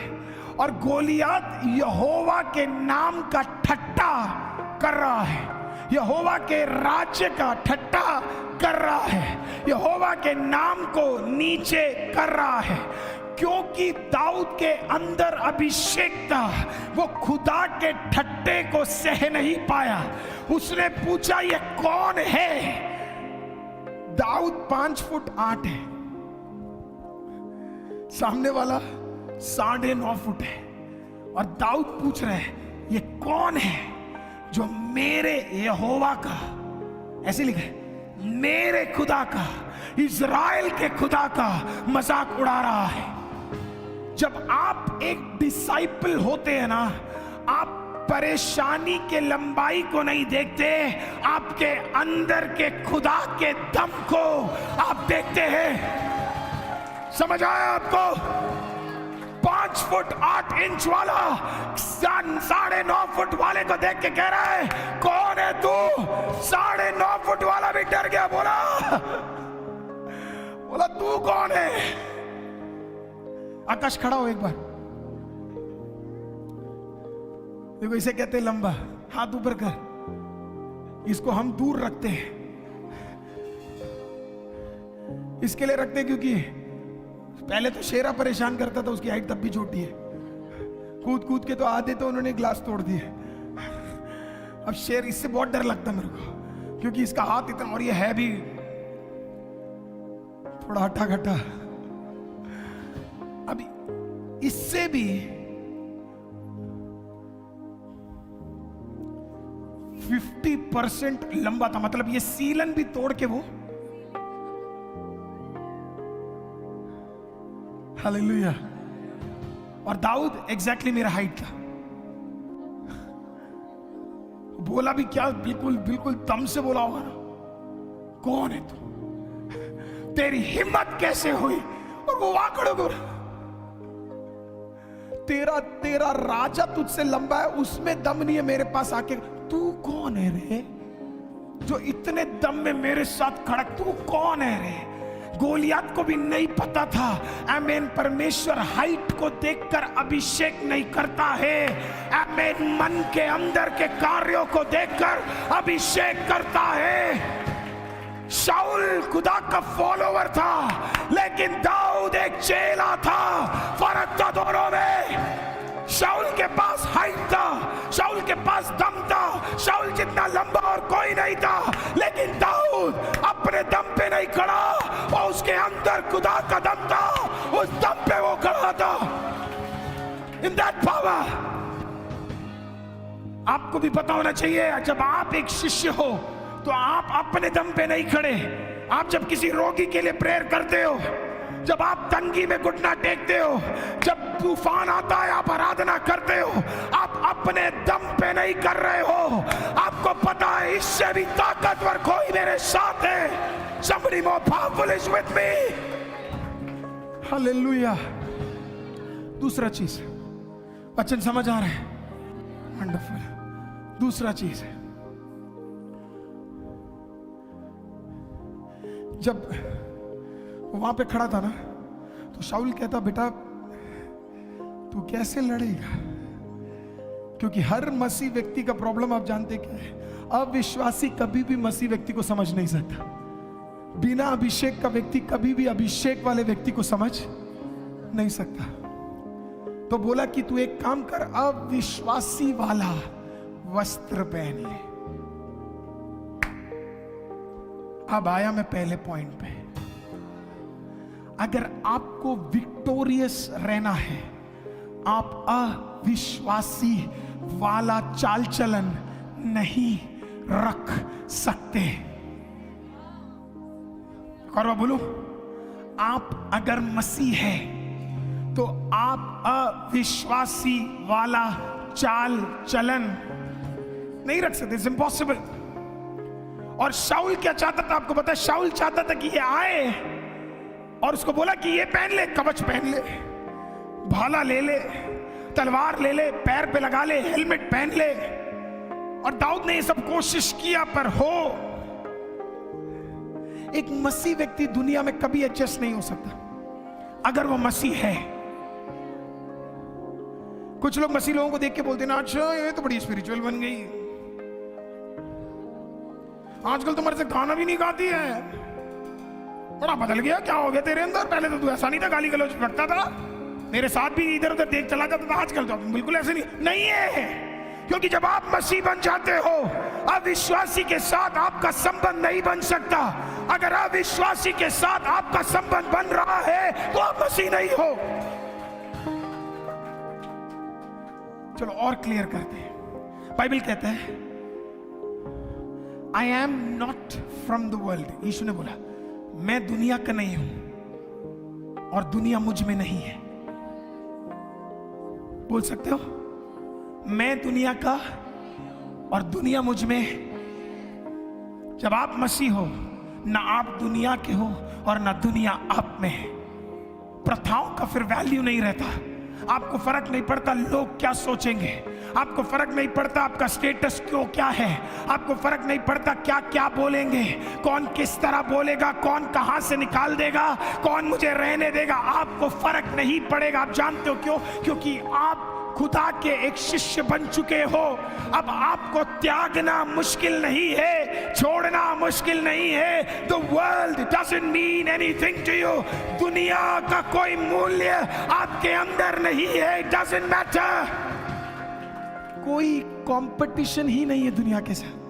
और गोलियात यहोवा के नाम का ठट्टा कर रहा है, यहोवा के राज्य का ठट्टा कर रहा है, यहोवा के नाम को नीचे कर रहा है। क्योंकि दाऊद के अंदर अभिषेक था, वो खुदा के ठट्टे को सह नहीं पाया। उसने पूछा ये कौन है? दाऊद 5 फुट 8 है, सामने वाला 9.5 फुट है, और दाऊद पूछ रहे हैं ये कौन है जो मेरे यहोवा का, ऐसे लिखा है, मेरे खुदा का, इज़राइल के खुदा का मजाक उड़ा रहा है। जब आप एक डिसाइपल होते हैं ना, आप परेशानी के लंबाई को नहीं देखते, आपके अंदर के खुदा के दम को आप देखते हैं। समझ आया आपको? 5 फुट 8 इंच वाला 9.5 फुट वाले को देख के कह रहा है कौन है तू? 9.5 फुट वाला भी डर गया, बोला तू कौन है? आकाश खड़ा हो एक बार, देखो इसे कहते हैं लंबा। हाथ ऊपर कर। इसको हम दूर रखते हैं, इसके लिए रखते हैं क्योंकि पहले तो शेरा परेशान करता था, उसकी हाइट तब भी छोटी है, कूद कूद के तो आधे तो उन्होंने ग्लास तोड़ दिए। अब शेर, इससे बहुत डर लगता मेरे को, क्योंकि इसका हाथ इतना, और ये है भी थोड़ा हट्टा खट्टा। अभी इससे भी 50% लंबा था, मतलब ये सीलन भी तोड़ के वो। हालेलुया। और दाऊद एग्जैक्टली मेरा हाइट था। बोला भी क्या, बिल्कुल बिल्कुल दम से बोला होगा ना, कौन है तू? तेरी हिम्मत कैसे हुई? और वो वाकड़ों को, तेरा राजा तुझसे लंबा है, उसमें दम नहीं है मेरे पास आके। तू कौन है रे जो इतने दम में मेरे साथ खड़ा? तू कौन है रे? गोलियात को भी नहीं पता था। आमीन। परमेश्वर हाइट को देखकर अभिषेक नहीं करता है, आमीन, मन के अंदर के कार्यों को देखकर अभिषेक करता है। शाऊल खुदा का फॉलोवर था, लेकिन दाऊद एक चेला था। फर्क था दोनों में। शाऊल के पास हाइट था, शाऊल के पास दम था, शाऊल जितना लंबा और कोई नहीं था, लेकिन दाऊद अपने दम पे नहीं खड़ा, और उसके अंदर खुदा का दम था, उस दम पे वो खड़ा था। In that power। आपको भी पता होना चाहिए, जब आप एक शिष्य हो तो आप अपने दम पे नहीं खड़े। आप जब किसी रोगी के लिए प्रेयर करते हो, जब आप तंगी में घुटना टेकते हो, जब तूफान आता है आप आराधना करते हो, आप अपने दम पे नहीं कर रहे हो। आपको पता है इससे भी ताकतवर कोई मेरे साथ है। Somebody more powerful is with me। Hallelujah. दूसरा चीज, वचन समझ आ रहा है? वंडरफुल। दूसरा चीज है, जब वो वहां पे खड़ा था ना, तो शाऊल कहता, बेटा तू कैसे लड़ेगा? क्योंकि हर मसीह व्यक्ति का प्रॉब्लम आप जानते क्या है? अविश्वासी कभी भी मसीह व्यक्ति को समझ नहीं सकता। बिना अभिषेक का व्यक्ति कभी भी अभिषेक वाले व्यक्ति को समझ नहीं सकता। तो बोला कि तू एक काम कर, अविश्वासी वाला वस्त्र पहन ले। अब आया मैं पहले पॉइंट पे। अगर आपको विक्टोरियस रहना है, आप अविश्वासी वाला चाल चलन नहीं रख सकते। और बोलो, आप अगर मसीह है तो आप अविश्वासी वाला चाल चलन नहीं रख सकते। It's impossible. और शाऊल क्या चाहता था आपको पता है? शाऊल चाहता था कि ये आए और उसको बोला कि ये पहन ले, कवच पहन ले, भाला ले ले, तलवार ले ले, पैर पे लगा ले, हेलमेट पहन ले। और दाऊद ने ये सब कोशिश किया, पर हो एक मसीह व्यक्ति दुनिया में कभी एडजस्ट नहीं हो सकता अगर वो मसीह है। कुछ लोग मसीह लोगों को देख के बोलते ना, अच्छा ये तो बड़ी स्पिरिचुअल बन गई, आजकल तुम्हारे से खाना भी नहीं खाती है, बड़ा बदल गया, क्या हो गया तेरे अंदर? पहले तो तू ऐसा नहीं था, गाली गलौज रखता था, मेरे साथ भी इधर उधर देख चला जाता था, आजकल तो बिल्कुल ऐसे नहीं है। क्योंकि जब आप मसीह बन जाते हो, अविश्वासी के साथ आपका संबंध नहीं बन सकता। अगर अविश्वासी के साथ आपका संबंध बन रहा है तो आप मसीह नहीं हो। चलो और क्लियर करते हैं। बाइबल कहता है, I am not from the world. यीशु ने बोला, मैं दुनिया का नहीं हूं और दुनिया मुझ में नहीं है। बोल सकते हो, मैं दुनिया का और दुनिया मुझ में। जब आप मसीह हो, ना आप दुनिया के हो और ना दुनिया आप में है। प्रथाओं का फिर वैल्यू नहीं रहता। आपको फर्क नहीं पड़ता लोग क्या सोचेंगे, आपको फर्क नहीं पड़ता आपका स्टेटस क्यों क्या है, आपको फर्क नहीं पड़ता क्या क्या बोलेंगे, कौन किस तरह बोलेगा, कौन कहां से निकाल देगा, कौन मुझे रहने देगा, आपको फर्क नहीं पड़ेगा। आप जानते हो क्यों? क्योंकि आप खुदा के एक शिष्य बन चुके हो। अब आपको त्यागना मुश्किल नहीं है, छोड़ना मुश्किल नहीं है। The world doesn't mean anything to you। दुनिया का कोई मूल्य आपके अंदर नहीं है। It doesn't matter। कोई कंपटीशन ही नहीं है दुनिया के साथ।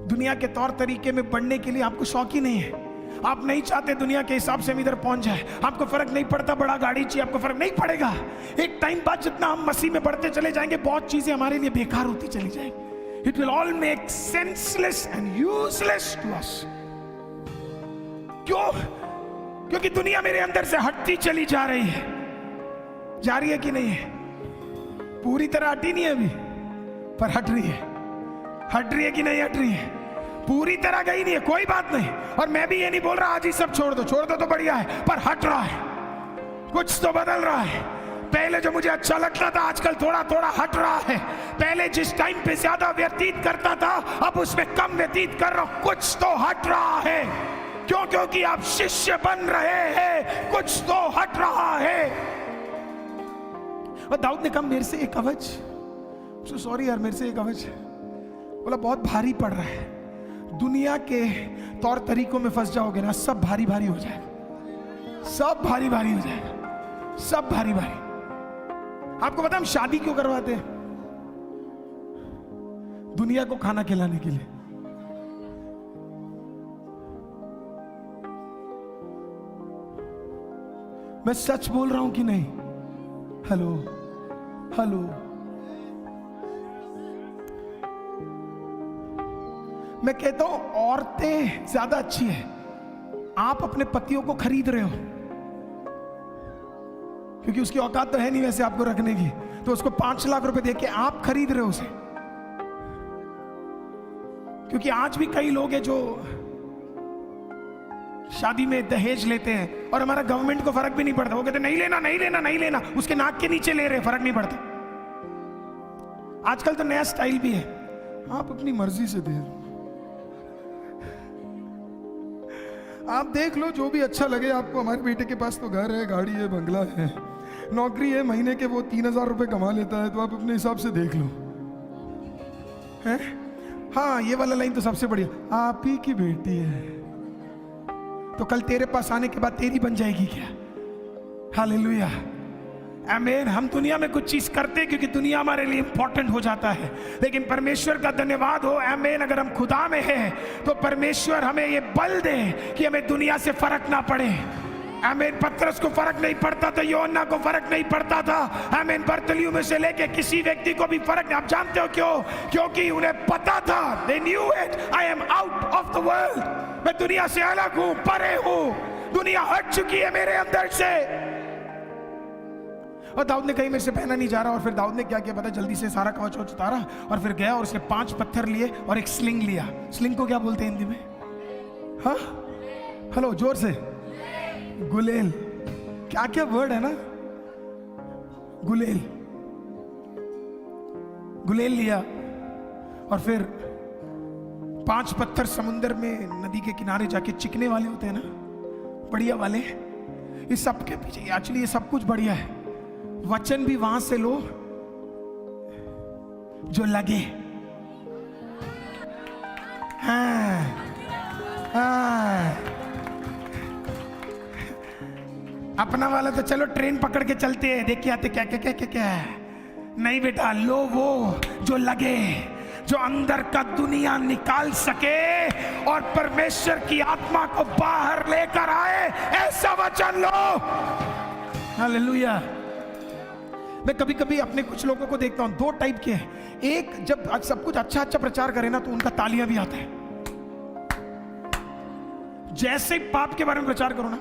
दुनिया के तौर तरीके में बढ़ने के लिए आपको शौक ही नहीं है। आप नहीं चाहते दुनिया के हिसाब से हम इधर पहुंच जाए। आपको फर्क नहीं पड़ता बड़ा गाड़ी चाहिए, आपको फर्क नहीं पड़ेगा। एक टाइम बाद जितना हम मसीह में बढ़ते चले जाएंगे, बहुत चीजें हमारे लिए बेकार होती चली जाएंगी। It will all make senseless and useless to us. क्यों? क्योंकि दुनिया मेरे अंदर से हटती चली जा रही है। जा रही है कि नहीं है? पूरी तरह हटी नहीं है अभी, पर हट रही है। हट रही है कि नहीं हट रही है? पूरी तरह गई नहीं है, कोई बात नहीं। और मैं भी ये नहीं बोल रहा आज ही सब छोड़ दो तो बढ़िया है, पर हट रहा है, कुछ तो बदल रहा है। पहले जो मुझे अच्छा लगता था आजकल थोड़ा थोड़ा हट रहा है। पहले जिस टाइम पे ज्यादा व्यतीत करता था अब उसमें कम व्यतीत कर रहा हूं। कुछ तो हट रहा है। क्यों? क्योंकि आप शिष्य बन रहे हैं, कुछ तो हट रहा है। और दाऊद ने कहा मेरे से एक कवच, सॉरी यार मेरे से एक कवच, बोला बहुत भारी पड़ रहा है। दुनिया के तौर तरीकों में फंस जाओगे ना, सब भारी भारी हो जाएगा, सब भारी भारी हो जाएगा, सब भारी भारी। आपको पता हम शादी क्यों करवाते हैं? दुनिया को खाना खिलाने के लिए। मैं सच बोल रहा हूं कि नहीं? Hello hello. मैं कहता हूं औरतें ज्यादा अच्छी है। आप अपने पतियों को खरीद रहे हो, क्योंकि उसकी औकात तो है नहीं वैसे आपको रखने की, तो उसको 5 लाख रुपए देके आप खरीद रहे हो उसे। क्योंकि आज भी कई लोग हैं जो शादी में दहेज लेते हैं और हमारा गवर्नमेंट को फर्क भी नहीं पड़ता। वो कहते नहीं लेना नहीं लेना नहीं लेना, उसके नाक के नीचे ले रहे, फर्क नहीं पड़ता। आजकल तो नया स्टाइल भी है, आप अपनी मर्जी से दे, आप देख लो जो भी अच्छा लगे आपको। हमारे बेटे के पास तो घर है, गाड़ी है, बंगला है, नौकरी है, महीने के वो 3000 रुपए कमा लेता है, तो आप अपने हिसाब से देख लो है? हाँ, ये वाला लाइन तो सबसे बढ़िया, आप ही की बेटी है तो कल तेरे पास आने के बाद तेरी बन जाएगी क्या? हालेलुया, आमीन। हम दुनिया में कुछ चीज करते हैं क्योंकि दुनिया हमारे लिए इंपॉर्टेंट हो जाता है, लेकिन परमेश्वर का धन्यवाद हो, आमीन, अगर हम खुदा में हैं तो परमेश्वर हमें ये बल दे कि हमें दुनिया से फर्क ना पड़े। आमीन। पतरस को फर्क नहीं पड़ता था, योहन्ना को फर्क नहीं पड़ता था, आमीन, बरतुल्मै में से लेके किसी व्यक्ति को भी फर्क नहीं। आप जानते हो क्यों? क्योंकि उन्हें पता था, they knew it, I am out of the world, मैं दुनिया से अलग हूं, परे हूं, दुनिया हट चुकी है मेरे अंदर से। और दाऊद ने कहीं मेरे से पहना नहीं जा रहा, और फिर दाऊद ने क्या किया पता? जल्दी से सारा कवच उतारा और फिर गया और उसने 5 पत्थर लिए और एक स्लिंग लिया। स्लिंग को क्या बोलते हैं हिंदी में? हाँ, हेलो, जोर से। गुलेल। क्या क्या वर्ड है ना, गुलेल। गुलेल लिया और फिर 5 पत्थर समुद्र में, नदी के किनारे जाके चिकने वाले होते हैं ना, बढ़िया वाले, इस सब के पीछे एक्चुअली ये सब कुछ बढ़िया है। वचन भी वहां से लो जो लगे। हाँ, हाँ। अपना वाला तो चलो ट्रेन पकड़ के चलते हैं, देख के आते क्या क्या क्या क्या क्या। नहीं बेटा, लो वो जो लगे, जो अंदर का दुनिया निकाल सके और परमेश्वर की आत्मा को बाहर लेकर आए, ऐसा वचन लो। हालेलुया। मैं कभी कभी अपने कुछ लोगों को देखता हूं, 2 टाइप के हैं। एक, जब सब कुछ अच्छा अच्छा प्रचार करे ना तो उनका तालियां भी आता है। जैसे ही पाप के बारे में प्रचार करो ना,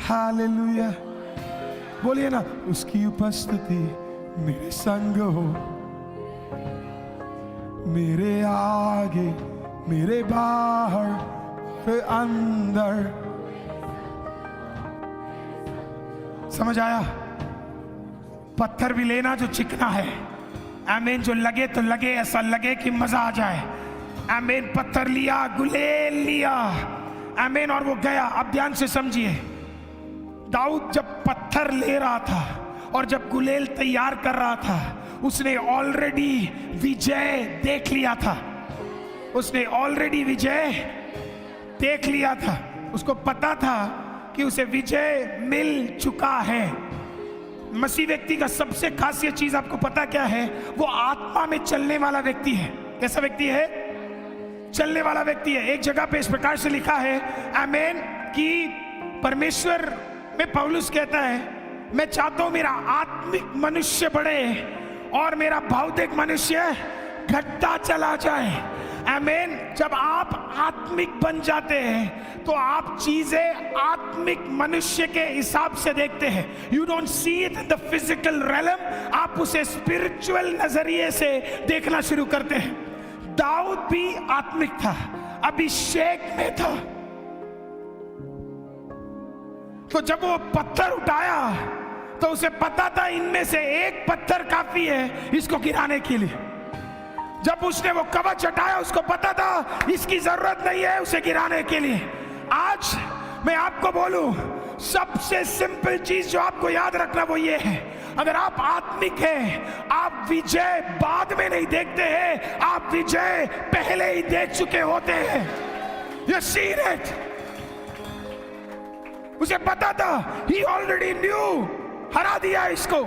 हालेलुया, बोलिए ना, उसकी उपस्थिति मेरे संग हो, मेरे आगे, मेरे बाहर, मेरे अंदर। समझ आया? पत्थर भी लेना जो चिकना है, आमीन, जो लगे तो लगे, ऐसा लगे कि मजा आ जाए, आमीन। पत्थर लिया, गुलेल लिया, आमीन, और वो गया। अब ध्यान से समझिए, दाऊद जब पत्थर ले रहा था और जब गुलेल तैयार कर रहा था, उसने ऑलरेडी विजय देख लिया था। उसने ऑलरेडी विजय देख लिया था। उसको पता था कि उसे विजय मिल चुका है। मसीह व्यक्ति का सबसे खासियत चीज आपको पता क्या है? वो आत्मा में चलने वाला व्यक्ति है। कैसा व्यक्ति है? चलने वाला व्यक्ति है। एक जगह पे इस प्रकार से लिखा है, आमीन, कि परमेश्वर में पौलुस कहता है, मैं चाहता हूं मेरा आत्मिक मनुष्य बढ़े और मेरा भौतिक मनुष्य घटता चला जाए। आमीन। जब आप आत्मिक बन जाते हैं तो आप चीजें आत्मिक मनुष्य के हिसाब से देखते हैं। You don't see it in the physical realm, आप उसे स्पिरिचुअल नजरिए से देखना शुरू करते हैं। दाऊद भी आत्मिक था, अभिषेक में था। तो जब वो पत्थर उठाया तो उसे पता था इनमें से एक पत्थर काफी है इसको गिराने के लिए। जब उसने वो कवच हटाया, उसको पता था इसकी जरूरत नहीं है उसे गिराने के लिए। आज मैं आपको बोलूं, सबसे सिंपल चीज जो आपको याद रखना वो ये है, अगर आप आत्मिक हैं, आप विजय बाद में नहीं देखते हैं, आप विजय पहले ही देख चुके होते हैं। You seen it? उसे पता था, he already knew, हरा दिया इसको।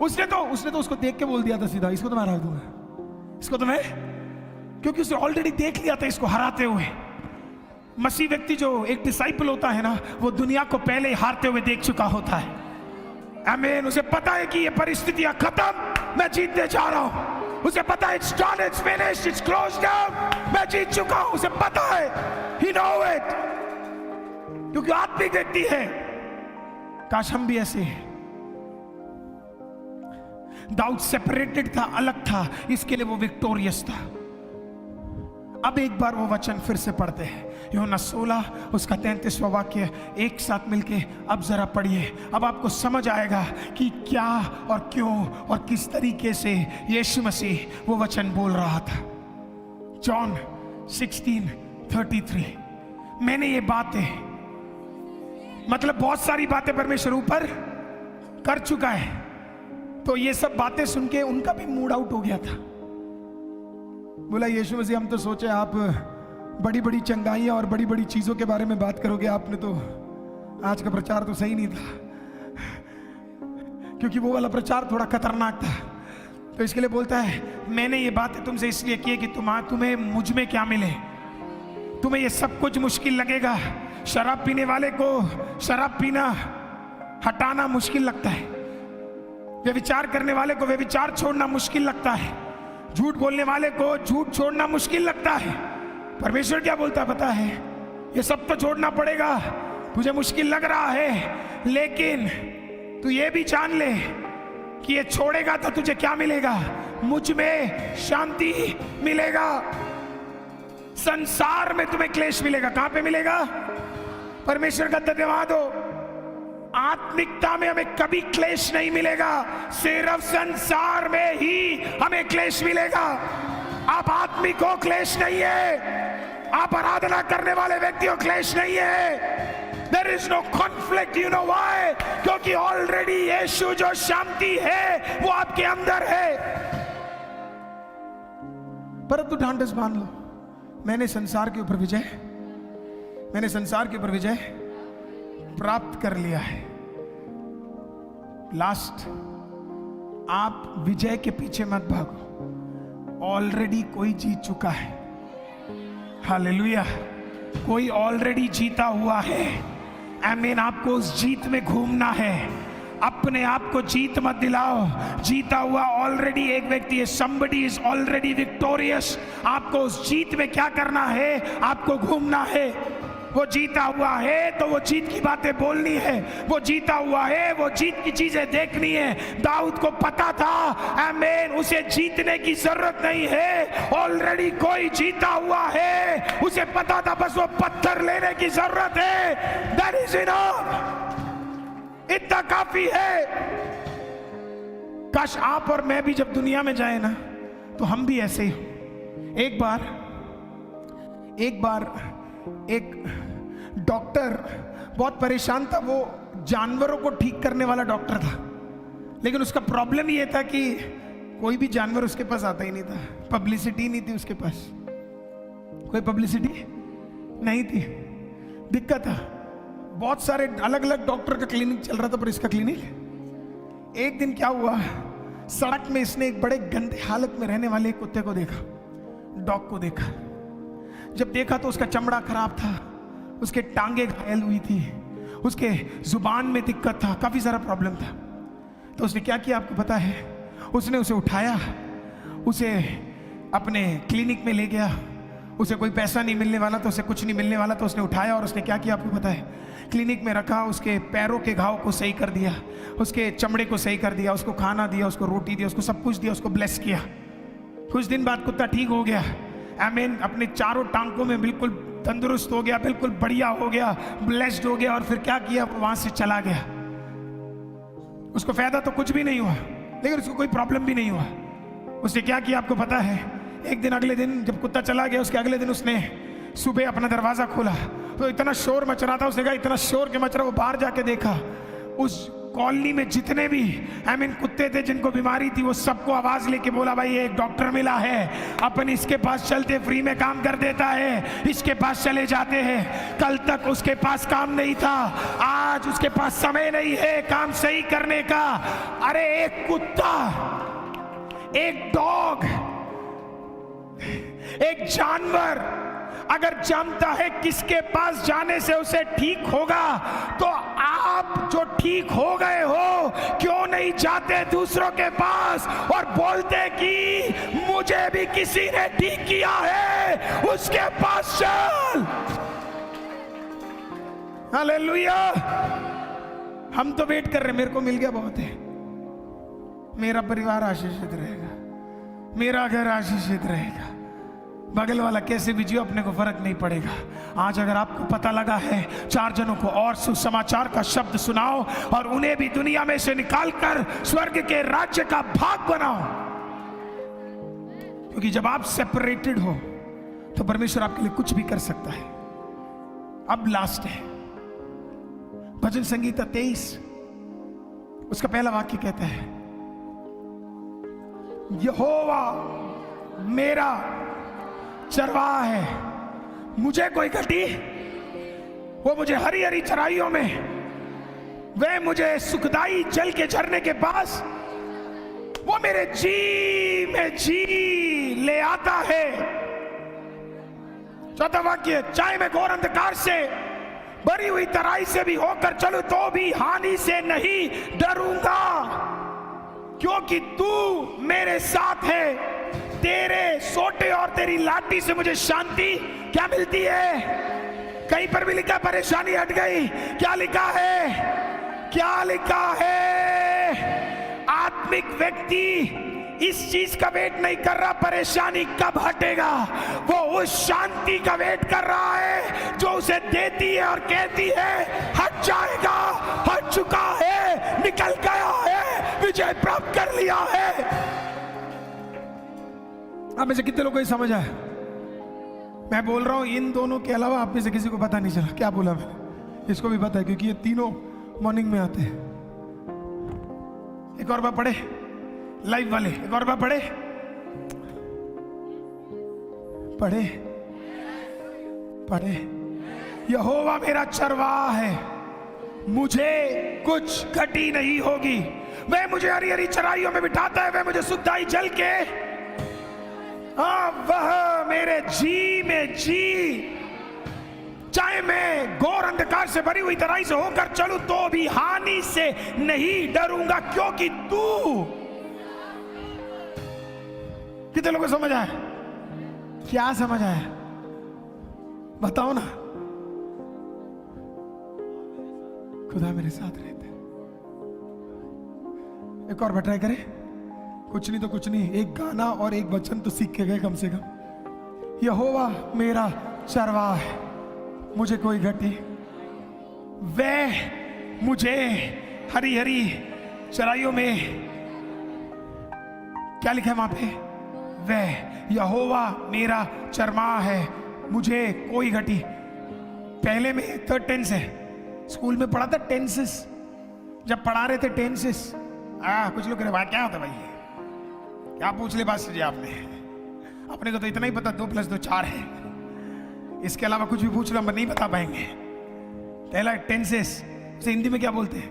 उसने तो उसको देख के बोल दिया था सीधा, इसको तो मैं हरा दूंगा, इसको तो मैं, क्योंकि उसने ऑलरेडी देख लिया था इसको हराते हुए। मसीह व्यक्ति जो एक डिसाइपल होता है ना, वो दुनिया को पहले ही हारते हुए देख चुका होता है। आमीन। उसे पता है कि ये परिस्थितियां खत्म, मैं जीतने जा रहा हूं। उसे पता है it's done, it's finished, it's closed down, मैं जीत चुका हूं। उसे पता है, he know it, क्योंकि आत्मिक व्यक्ति है। काश हम भी ऐसे हैं। दाऊद सेपरेटेड था, अलग था, इसके लिए वो विक्टोरियस था। अब एक बार वो वचन फिर से पढ़ते हैं, यूहन्ना 16 उसका 33वां वाक्य, एक साथ मिलके अब जरा पढ़िए। अब आपको समझ आएगा कि क्या और क्यों और किस तरीके से यीशु मसीह वो वचन बोल रहा था। जॉन 16:33, मैंने ये बातें, मतलब बहुत सारी बातें परमेश्वर ऊपर कर चुका है, तो ये सब बातें सुन के उनका भी मूड आउट हो गया था। बोला, यीशु मसीह हम तो सोचे आप बड़ी बड़ी चंगाइयां और बड़ी बड़ी चीजों के बारे में बात करोगे, आपने तो आज का प्रचार तो सही नहीं था, क्योंकि वो वाला प्रचार थोड़ा खतरनाक था। तो इसके लिए बोलता है, मैंने ये बातें तुमसे इसलिए की कि तुम्हें मुझ में क्या मिले। तुम्हें ये सब कुछ मुश्किल लगेगा। शराब पीने वाले को शराब पीना हटाना मुश्किल लगता है, व्यभिचार करने वाले को व्यभिचार छोड़ना मुश्किल लगता है, झूठ बोलने वाले को झूठ छोड़ना मुश्किल लगता है। परमेश्वर क्या बोलता है पता है, ये सब तो छोड़ना पड़ेगा, तुझे मुश्किल लग रहा है, लेकिन तू ये भी जान ले कि ये छोड़ेगा तो तुझे क्या मिलेगा, मुझ में शांति मिलेगा। संसार में तुम्हें क्लेश मिलेगा, कहां पे मिलेगा? परमेश्वर का धन्यवाद हो, आत्मिकता में हमें कभी क्लेश नहीं मिलेगा, सिर्फ संसार में ही हमें क्लेश मिलेगा। आप आत्मिक हो, क्लेश नहीं है। आप आराधना करने वाले व्यक्ति हो, क्लेश नहीं है। There is no conflict, you know why? क्योंकि ऑलरेडी यीशु जो शांति है वो आपके अंदर है। परंतु ढांढस बांध लो, मैंने संसार के ऊपर विजय प्राप्त कर लिया है। लास्ट, आप विजय के पीछे मत भागो, ऑलरेडी कोई जीत चुका है। हालेलुया, कोई ऑलरेडी जीता हुआ है। आमीन। आपको उस जीत में घूमना है, अपने आप को जीत मत दिलाओ। जीता हुआ ऑलरेडी एक व्यक्ति है, somebody is already victorious। आपको उस जीत में क्या करना है? आपको घूमना है। वो जीता हुआ है तो वो जीत की बातें बोलनी है, वो जीता हुआ है, वो जीत की चीजें देखनी है। दाऊद को पता था, आमीन, उसे जीतने की जरूरत नहीं है, ऑलरेडी कोई जीता हुआ है। उसे पता था बस वो पत्थर लेने की जरूरत है। That is enough, इतना काफी है। काश आप और मैं भी जब दुनिया में जाए ना, तो हम भी ऐसे ही हो। एक बार एक डॉक्टर बहुत परेशान था। वो जानवरों को ठीक करने वाला डॉक्टर था, लेकिन उसका प्रॉब्लम ये था कि कोई भी जानवर उसके पास आता ही नहीं था। पब्लिसिटी नहीं थी उसके पास, कोई पब्लिसिटी नहीं थी। दिक्कत था, बहुत सारे अलग अलग डॉक्टर का क्लिनिक चल रहा था, पर इसका क्लिनिक। एक दिन क्या हुआ, सड़क में इसने एक बड़े गंदे हालत में रहने वाले एक कुत्ते को देखा, डॉग को देखा। जब देखा तो उसका चमड़ा खराब था, उसके टांगे घायल हुई थी, उसके जुबान में दिक्कत था, काफी सारा प्रॉब्लम था। तो उसने क्या किया आपको पता है? उसने उसे उठाया, उसे अपने क्लिनिक में ले गया। उसे कोई पैसा नहीं मिलने वाला था, उसे कुछ नहीं मिलने वाला, तो उसने उठाया और उसने क्या किया आपको पता है? क्लिनिक में रखा, उसके पैरों के घाव को सही कर दिया, उसके चमड़े को सही कर दिया, उसको खाना दिया, उसको रोटी दिया, उसको सब कुछ दिया, उसको ब्लेस किया। कुछ दिन बाद कुत्ता ठीक हो गया, आमीन, अपने चारों टांगों में बिल्कुल तंदुरुस्त हो गया, बिल्कुल बढ़िया हो गया, ब्लेस्ड हो गया। और फिर क्या किया, वहां से चला गया। उसको फायदा तो कुछ भी नहीं हुआ, लेकिन उसको कोई प्रॉब्लम भी नहीं हुआ। उसने क्या किया आपको पता है? एक दिन, अगले दिन जब कुत्ता चला गया, उसके अगले दिन उसने सुबह अपना दरवाजा खोला तो इतना शोर मच रहा था। उसने कहा इतना शोर के मच रहा, वो बाहर जाके देखा, उस कॉलोनी में जितने भी कुत्ते थे जिनको बीमारी थी, वो सबको आवाज लेके बोला, भाई एक डॉक्टर मिला है, अपन इसके पास चलते, फ्री में काम कर देता है, इसके पास चले जाते हैं। कल तक उसके पास काम नहीं था, आज उसके पास समय नहीं है काम सही करने का। अरे एक कुत्ता, एक डॉग, एक जानवर अगर जानता है किसके पास जाने से उसे ठीक होगा, तो आप जो ठीक हो गए हो क्यों नहीं जाते दूसरों के पास और बोलते कि मुझे भी किसी ने ठीक किया है, उसके पास चल। हालेलुया। हम तो वेट कर रहे, मेरे को मिल गया बहुत है, मेरा परिवार आशीषित रहेगा, मेरा घर आशीषित रहेगा, बगल वाला कैसे भी जियो अपने को फर्क नहीं पड़ेगा। आज अगर आपको पता लगा है, 4 जनों को और सुसमाचार का शब्द सुनाओ और उन्हें भी दुनिया में से निकालकर स्वर्ग के राज्य का भाग बनाओ। क्योंकि जब आप सेपरेटेड हो तो परमेश्वर आपके लिए कुछ भी कर सकता है। अब लास्ट है भजन संगीता 23, उसका पहला वाक्य कहता है, यहोवा मेरा चरवाहा है, मुझे कोई घटी, वो मुझे हरी हरी चराइयों में, वह मुझे सुखदाई जल के झरने के पास, वो मेरे जी में जी ले आता है। चौथा वाक्य, चाहे मैं घोर अंधकार से भरी हुई तराई से भी होकर चलूं तो भी हानि से नहीं डरूंगा, क्योंकि तू मेरे साथ है, तेरे सोटे और तेरी लाठी से मुझे शांति क्या मिलती है। कहीं पर भी लिखा परेशानी हट गई, क्या लिखा है, क्या लिखा है? आत्मिक व्यक्ति इस चीज का वेट नहीं कर रहा परेशानी कब हटेगा, वो उस शांति का वेट कर रहा है जो उसे देती है और कहती है हट जाएगा, हट चुका है, निकल गया है, विजय प्राप्त कर लिया है। आप में से कितने लोगों को समझ आया? मैं बोल रहा हूं इन दोनों के अलावा आप में से किसी को पता नहीं चला क्या बोला मैंने। इसको भी पता है क्योंकि ये तीनों मॉर्निंग में आते हैं। एक और बार पढ़े, लाइव वाले एक और बार पढ़े, पढ़े पढ़े। यहोवा मेरा चरवाहा है, मुझे कुछ घटी नहीं होगी, वह मुझे हरी हरी चराइयों में बिठाता है, वह मुझे सुखदाई जल के, वह मेरे जी में जी, चाहे मैं घोर अंधकार से भरी हुई तराई से होकर चलूं तो भी हानि से नहीं डरूंगा, क्योंकि तू। कितने लोगों को समझ आया? क्या समझ आया बताओ ना। खुदा मेरे साथ रहते। एक और ट्राई करें, कुछ नहीं तो कुछ नहीं, एक गाना और एक वचन तो सीख के गए कम से कम। यहोवा मेरा चरवाहा है, मुझे कोई घटी, वह मुझे हरी हरी चराइयों में, क्या लिखा है वहां पे? वह यहोवा मेरा चरवाहा है, मुझे कोई घटी। पहले में थर्ड टेंस है, स्कूल में पढ़ा था टेंसेस, जब पढ़ा रहे थे टेंसेस, कुछ लोग कह रहे क्या होता भाई, क्या पूछ ले बात जी आपने, अपने को तो इतना ही पता 2 + 2 4 है, इसके अलावा कुछ भी पूछ लो हम नहीं बता पाएंगे। पहला टेंसेस से हिंदी में क्या बोलते हैं?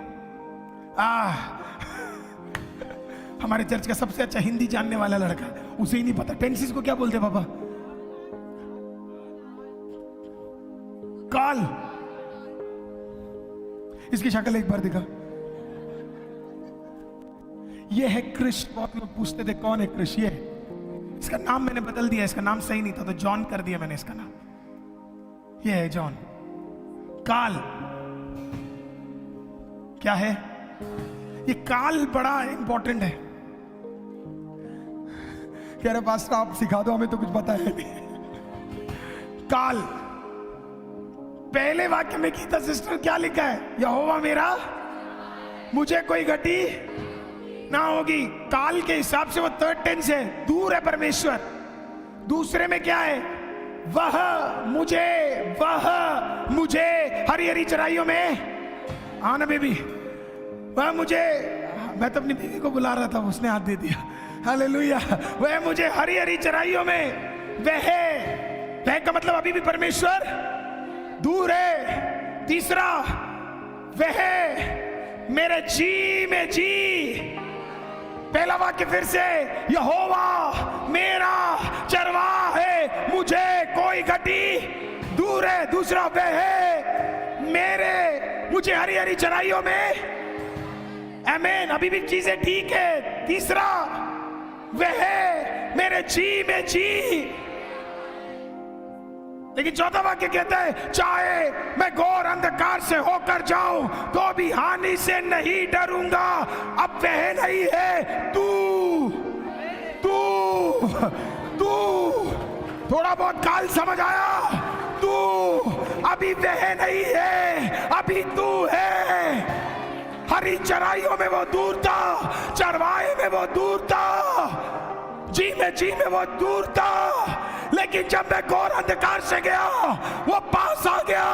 हमारे चर्च का सबसे अच्छा हिंदी जानने वाला लड़का, उसे ही नहीं पता टेंसेस को क्या बोलते पापा? काल। इसकी शक्ल एक बार दिखा। ये है कृष्ण। बहुत लोग पूछते थे कौन है कृष्ण? ये इसका नाम मैंने बदल दिया, इसका नाम सही नहीं था तो जॉन कर दिया मैंने इसका नाम। ये है जॉन। काल क्या है? ये काल बड़ा इंपॉर्टेंट है। कह रहे पास्टर आप सिखा दो, हमें तो कुछ पता है नहीं। काल पहले वाक्य में गीता सिस्टर क्या लिखा है? यहोवा मेरा, मुझे कोई घटी ना होगी। काल के हिसाब से वो थर्ड टेंस है, दूर है परमेश्वर। दूसरे में क्या है? वह मुझे हरी हरी चराइयों में, आना बेबी, वह मुझे, मैं तो अपनी बीवी को बुला रहा था, उसने हाथ दे दिया, हालेलुया। वह मुझे हरी हरी चराइयों में, वह का मतलब अभी भी परमेश्वर दूर है। तीसरा, वह मेरे जी में जी। पहला वाक्य फिर से, यहोवा मेरा चरवाहा है, मुझे कोई घटी दूर है। दूसरा, वह मुझे हरी हरी चराइयों में, आमीन, अभी भी चीजें ठीक है। तीसरा, वह मेरे जी में जी। लेकिन चौथा वाक्य कहता है, चाहे मैं घोर अंधकार से होकर जाऊं तो भी हानि से नहीं डरूंगा। अब वह नहीं है, तू थोड़ा बहुत काल समझ आया? तू अभी वह नहीं है, अभी तू है। हरी चराइयों में वो दूर था, चरवाहे में वो दूर था, जी में वो दूर था। लेकिन जब मैं घोर अंधकार से गया, वो पास आ गया।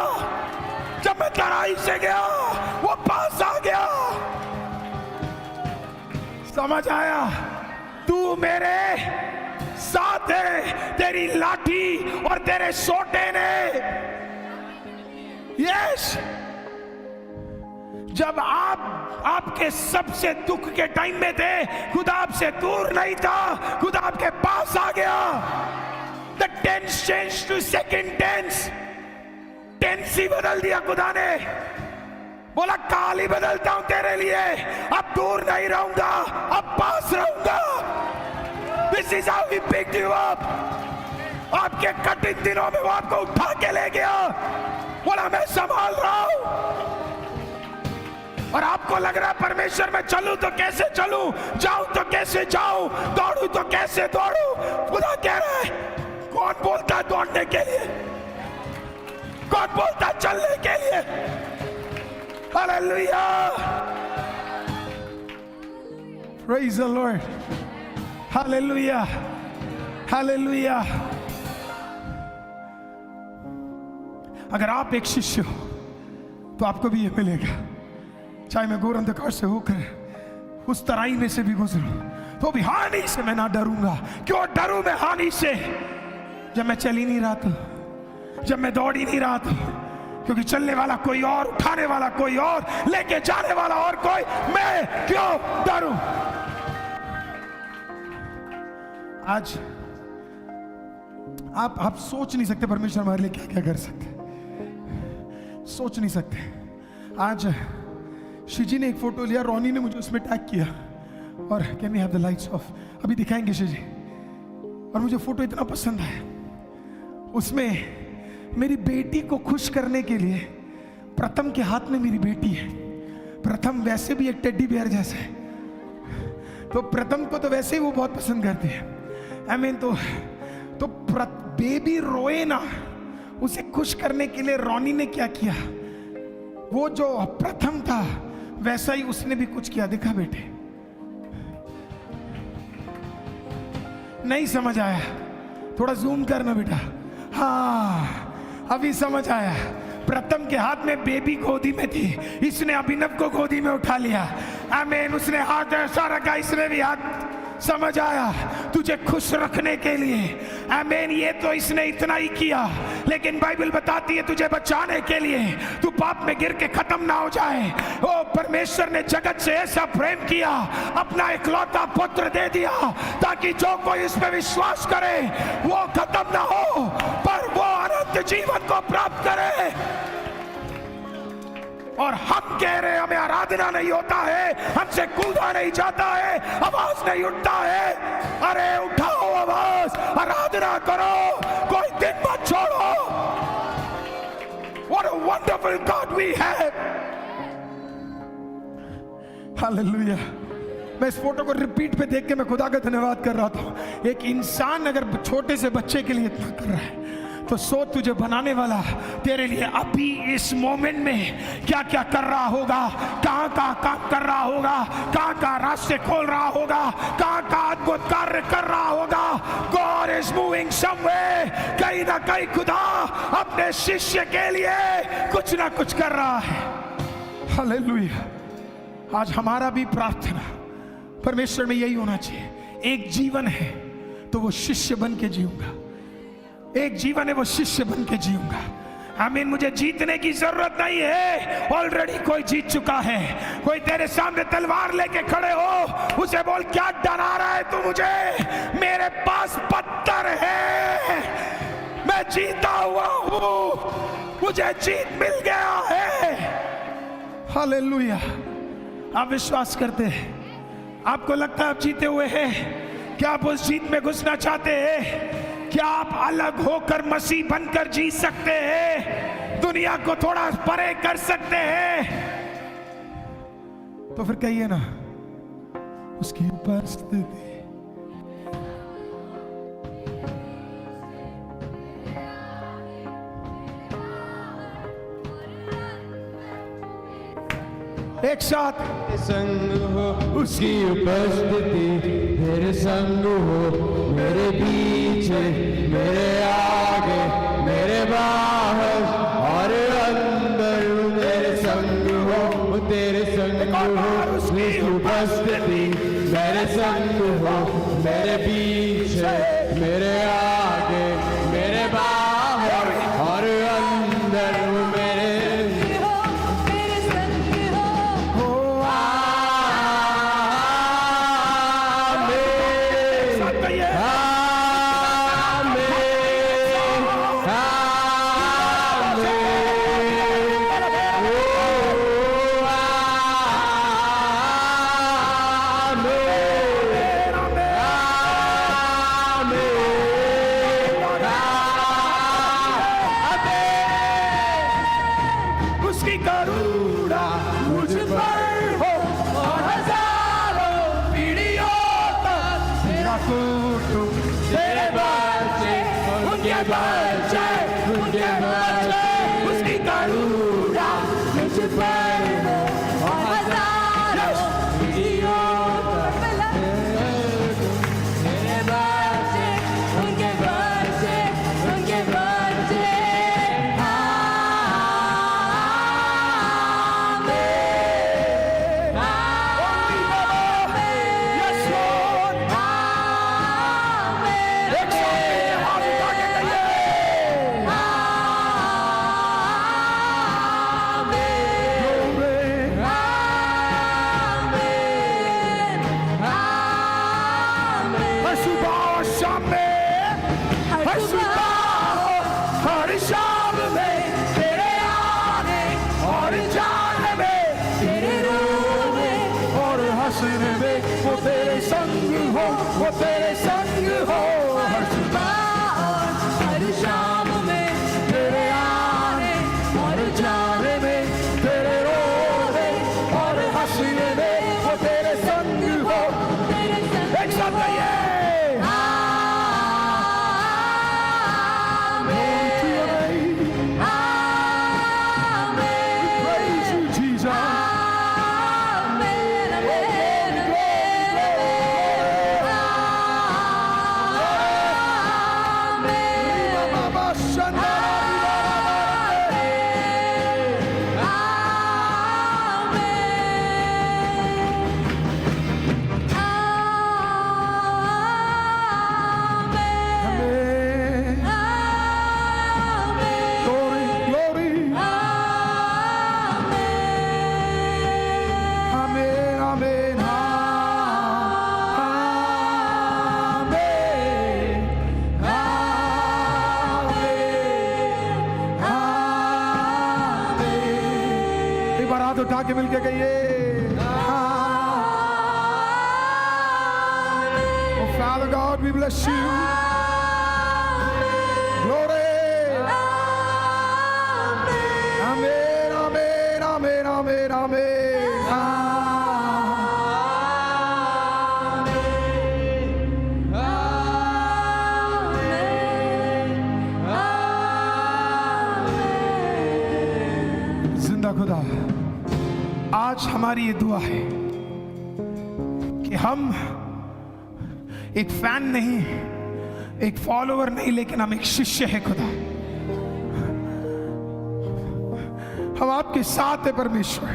जब मैं तराई से गया, वो पास आ गया। समझ आया? तू मेरे साथ है, तेरी लाठी और तेरे सोटे ने। यस, जब आपके सबसे दुख के टाइम में थे, खुदा आपसे दूर नहीं था, खुदा आपके पास आ गया। The tense changed to second tense. Tense ही बदल दिया खुदा ने। बोला, काल ही बदलता हूं तेरे लिए, अब दूर नहीं रहूंगा, अब पास रहूंगा। This is how he picked you up. आपके कठिन दिनों में वो आपको उठा के ले गया। बोला, मैं संभाल रहा हूं। और आपको लग रहा है, परमेश्वर मैं चलूं तो कैसे चलूं, जाऊं तो कैसे जाऊं, दौड़ूं तो कैसे दौड़ूं। खुदा कह रहा है, कौन बोलता है दौड़ने के लिए, कौन बोलता है चलने के लिए? Hallelujah, praise the Lord, hallelujah, hallelujah. अगर आप एक शिष्य हो तो आपको भी ये मिलेगा। चाहे मैं घोर अंधकार से होकर उस तराई में से भी गुजरूं तो भी हानि से मैं ना डरूंगा। क्यों डरूं मैं हानि से? जब मैं चल ही नहीं रहा था, जब मैं दौड़ ही नहीं रहा था, क्योंकि चलने वाला कोई और, उठाने वाला कोई और, लेके जाने वाला और कोई, मैं क्यों डरूं? आज आप सोच नहीं सकते परमेश्वर हमारे लिए क्या क्या कर सकते, सोच नहीं सकते। आज शिजी ने एक फोटो लिया, रोनी ने मुझे उसमें टैग किया, और can we have the lights off, अभी दिखाएंगे शिजी। और मुझे फोटो इतना पसंद आया, उसमें मेरी बेटी को खुश करने के लिए प्रथम के हाथ में मेरी बेटी है। प्रथम वैसे भी एक टेडी बेयर जैसा है, तो प्रथम को तो वैसे ही वो बहुत पसंद करती है। आई मीन तो बेबी रोए ना, उसे खुश करने के लिए रोनी ने क्या किया, वो जो प्रथम था वैसा ही उसने भी कुछ किया। देखा बेटे? नहीं समझ आया? थोड़ा जूम करना बेटा। हाँ, अभी समझ आया। प्रथम के हाथ में बेबी गोदी में थी, इसने अभिनव को गोदी में उठा लिया। आमीन, उसने हाथ ऐसा रखा, इसने भी हाथ। समझ आया? तुझे खुश रखने के लिए। आमीन, ये तो इसने इतना ही किया, लेकिन बाइबल बताती है तुझे बचाने के लिए, तू पाप में गिर के खत्म ना हो जाए। ओ परमेश्वर ने जगत से ऐसा प्रेम किया, अपना इकलौता पुत्र दे दिया, ताकि जो कोई इस पे विश्वास करे वो खत्म ना हो, पर वो अनंत जीवन को प्राप्त करे। और हम कह रहे हमें आराधना नहीं होता है, हमसे कूदा नहीं जाता है, आवाज नहीं उठता है। अरे उठाओ आवाज, आराधना करो, कोई दिन मत छोड़ो। What a wonderful God we have. Hallelujah. मैं इस फोटो को रिपीट पे देख के मैं खुदा का धन्यवाद कर रहा था। एक इंसान अगर छोटे से बच्चे के लिए इतना कर रहा है, तो सोच तुझे बनाने वाला तेरे लिए अभी इस मोमेंट में क्या क्या कर रहा होगा, कहां कहां काम कर रहा होगा, कहां कहां रास्ते खोल रहा होगा, कहां कहां अद्भुत कार्य कर रहा होगा। God is moving somewhere. कहीं ना कहीं खुदा अपने शिष्य के लिए कुछ ना कुछ कर रहा है। हालेलुया। आज हमारा भी प्रार्थना परमेश्वर में यही होना चाहिए, एक जीवन है तो वो शिष्य बन के जीऊंगा, एक जीवन है वो शिष्य बन के जीऊंगा। आमीन। मुझे जीतने की जरूरत नहीं है, ऑलरेडी कोई जीत चुका है। कोई तेरे सामने तलवार लेके खड़े हो, उसे बोल क्या डरा रहा है तू मुझे, मेरे पास पत्थर है, मैं जीता हुआ हूं, मुझे जीत मिल गया है। हालेलुया। आप विश्वास करते हैं? आपको लगता है आप जीते हुए हैं? क्या आप उस जीत में घुसना चाहते हैं? क्या आप अलग होकर मसीह बनकर जी सकते हैं, दुनिया को थोड़ा परे कर सकते हैं? तो फिर कहिए ना, उसकी उपस्थिति एक साथ संग हो, उसकी उपस्थिति तेरे संग हो, मेरे पीछे मेरे आगे मेरे बाहर और अंदर तेरे संग हो, तेरे संग हो, उसकी उपस्थिति मेरे संग हो, मेरे पीछे मेरे आगे मेरे बाहर और अंदर मेरे उठा के मिलके कहिए, oh Father God, we bless you. Glory. Amen, amen, amen, amen, amen. खुदा, आज हमारी ये दुआ है कि हम एक फैन नहीं, एक फॉलोवर नहीं, लेकिन हम एक शिष्य है खुदा। हम आपके साथ है परमेश्वर।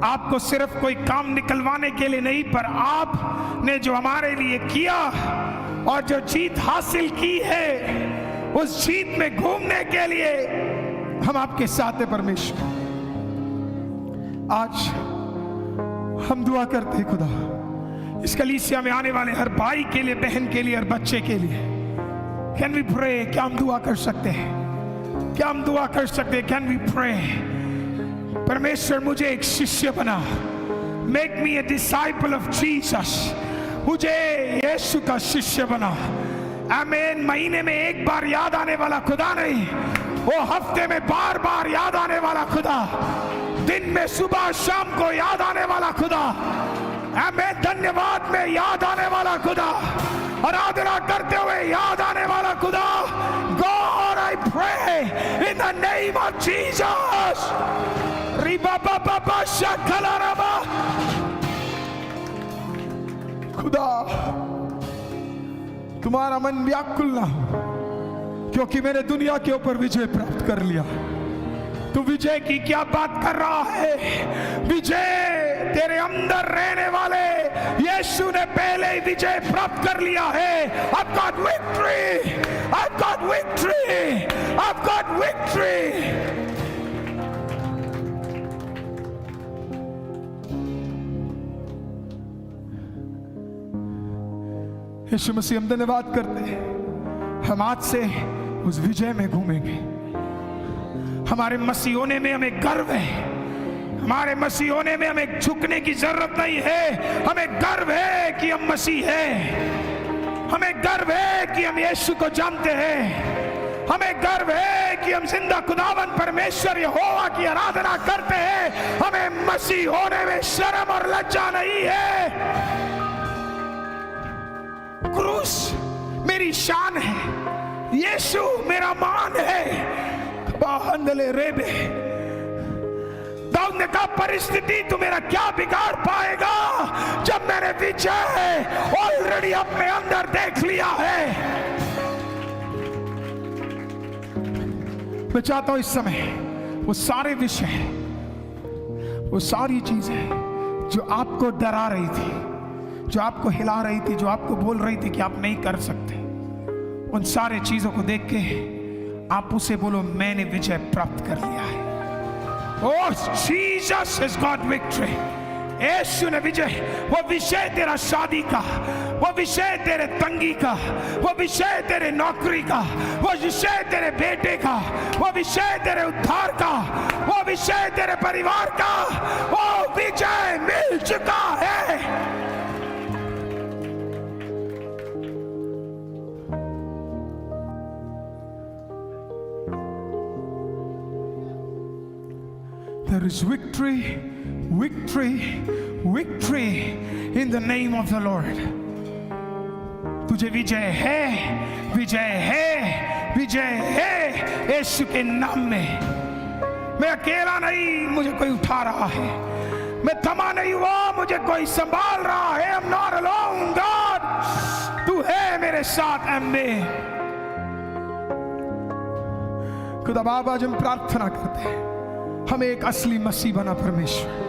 आपको सिर्फ कोई काम निकलवाने के लिए नहीं, पर आपने जो हमारे लिए किया और जो जीत हासिल की है, उस जीत में घूमने के लिए हम आपके साथ है परमेश्वर। आज हम दुआ करते हैं खुदा, इस कलीसिया में आने वाले हर भाई के लिए, बहन के लिए और बच्चे के लिए। Can we pray? क्या हम दुआ कर सकते हैं? क्या हम दुआ कर सकते हैं? Can we pray? परमेश्वर मुझे एक शिष्य बना, make me a disciple of Jesus. मुझे यीशु का शिष्य बना। आमीन। महीने में एक बार याद आने वाला खुदा नहीं, वो हफ्ते में बार बार याद आने वाला खुदा, दिन में सुबह शाम को याद आने वाला खुदा, आमीन। धन्यवाद में याद आने वाला खुदा, आराधना करते हुए याद आने वाला खुदा। God, I pray in the name of Jesus. खुदा, तुम्हारा मन व्याकुल ना हो, क्योंकि मैंने दुनिया के ऊपर विजय प्राप्त कर लिया। तू विजय की क्या बात कर रहा है? विजय तेरे अंदर रहने वाले यीशु ने पहले ही विजय प्राप्त कर लिया है। I've got victory, I've got victory, I've got victory. यीशु मसीह, हम धन्यवाद करते हैं। हम आज से उस विजय में घूमेंगे। हमारे मसीह होने में हमें गर्व है। हमारे मसीह होने में हमें झुकने की जरूरत नहीं है। हमें गर्व है कि हम मसीह हैं। हमें गर्व है कि हम यीशु को जानते हैं। हमें गर्व है कि हम जिंदा खुदावन परमेश्वर यहोवा की आराधना करते हैं। हमें मसीह होने में शर्म और लज्जा नहीं है। क्रूस मेरी शान है, यीशु मेरा मान है। बाहंदले रेबे, दाऊद ने कहा, परिस्थिति तू मेरा क्या बिगाड़ पाएगा, जब मैंने विजय ऑलरेडी अपने अंदर देख लिया है। मैं चाहता हूं इस समय वो सारे विषय, वो सारी चीजें जो आपको डरा रही थी, जो आपको हिला रही थी, जो आपको बोल रही थी कि आप नहीं कर सकते, उन सारे चीजों को देख के आप उसे बोलो, मैंने विजय प्राप्त कर लिया है। Oh, Jesus has got victory. यीशु ने विजय। वो विषय तेरा शादी का, वो विषय तेरे तंगी का, वो विषय तेरे नौकरी का, वो विषय तेरे बेटे का, वो विषय तेरे उद्धार का, वो विषय तेरे परिवार का, वो विजय मिल चुका है। There is victory, victory, victory in the name of the Lord. तुझे विजय है, विजय है, विजय है यीशु के नाम में। मैं अकेला नहीं, मुझे कोई उठा रहा है। मैं थमा नहीं हुआ, मुझे कोई संभाल रहा है। I'm not alone, God. तू है मेरे साथ। आमीन। खुदा बाप, आज हम प्रार्थना करते हैं, हमें एक असली मसीह बना परमेश्वर।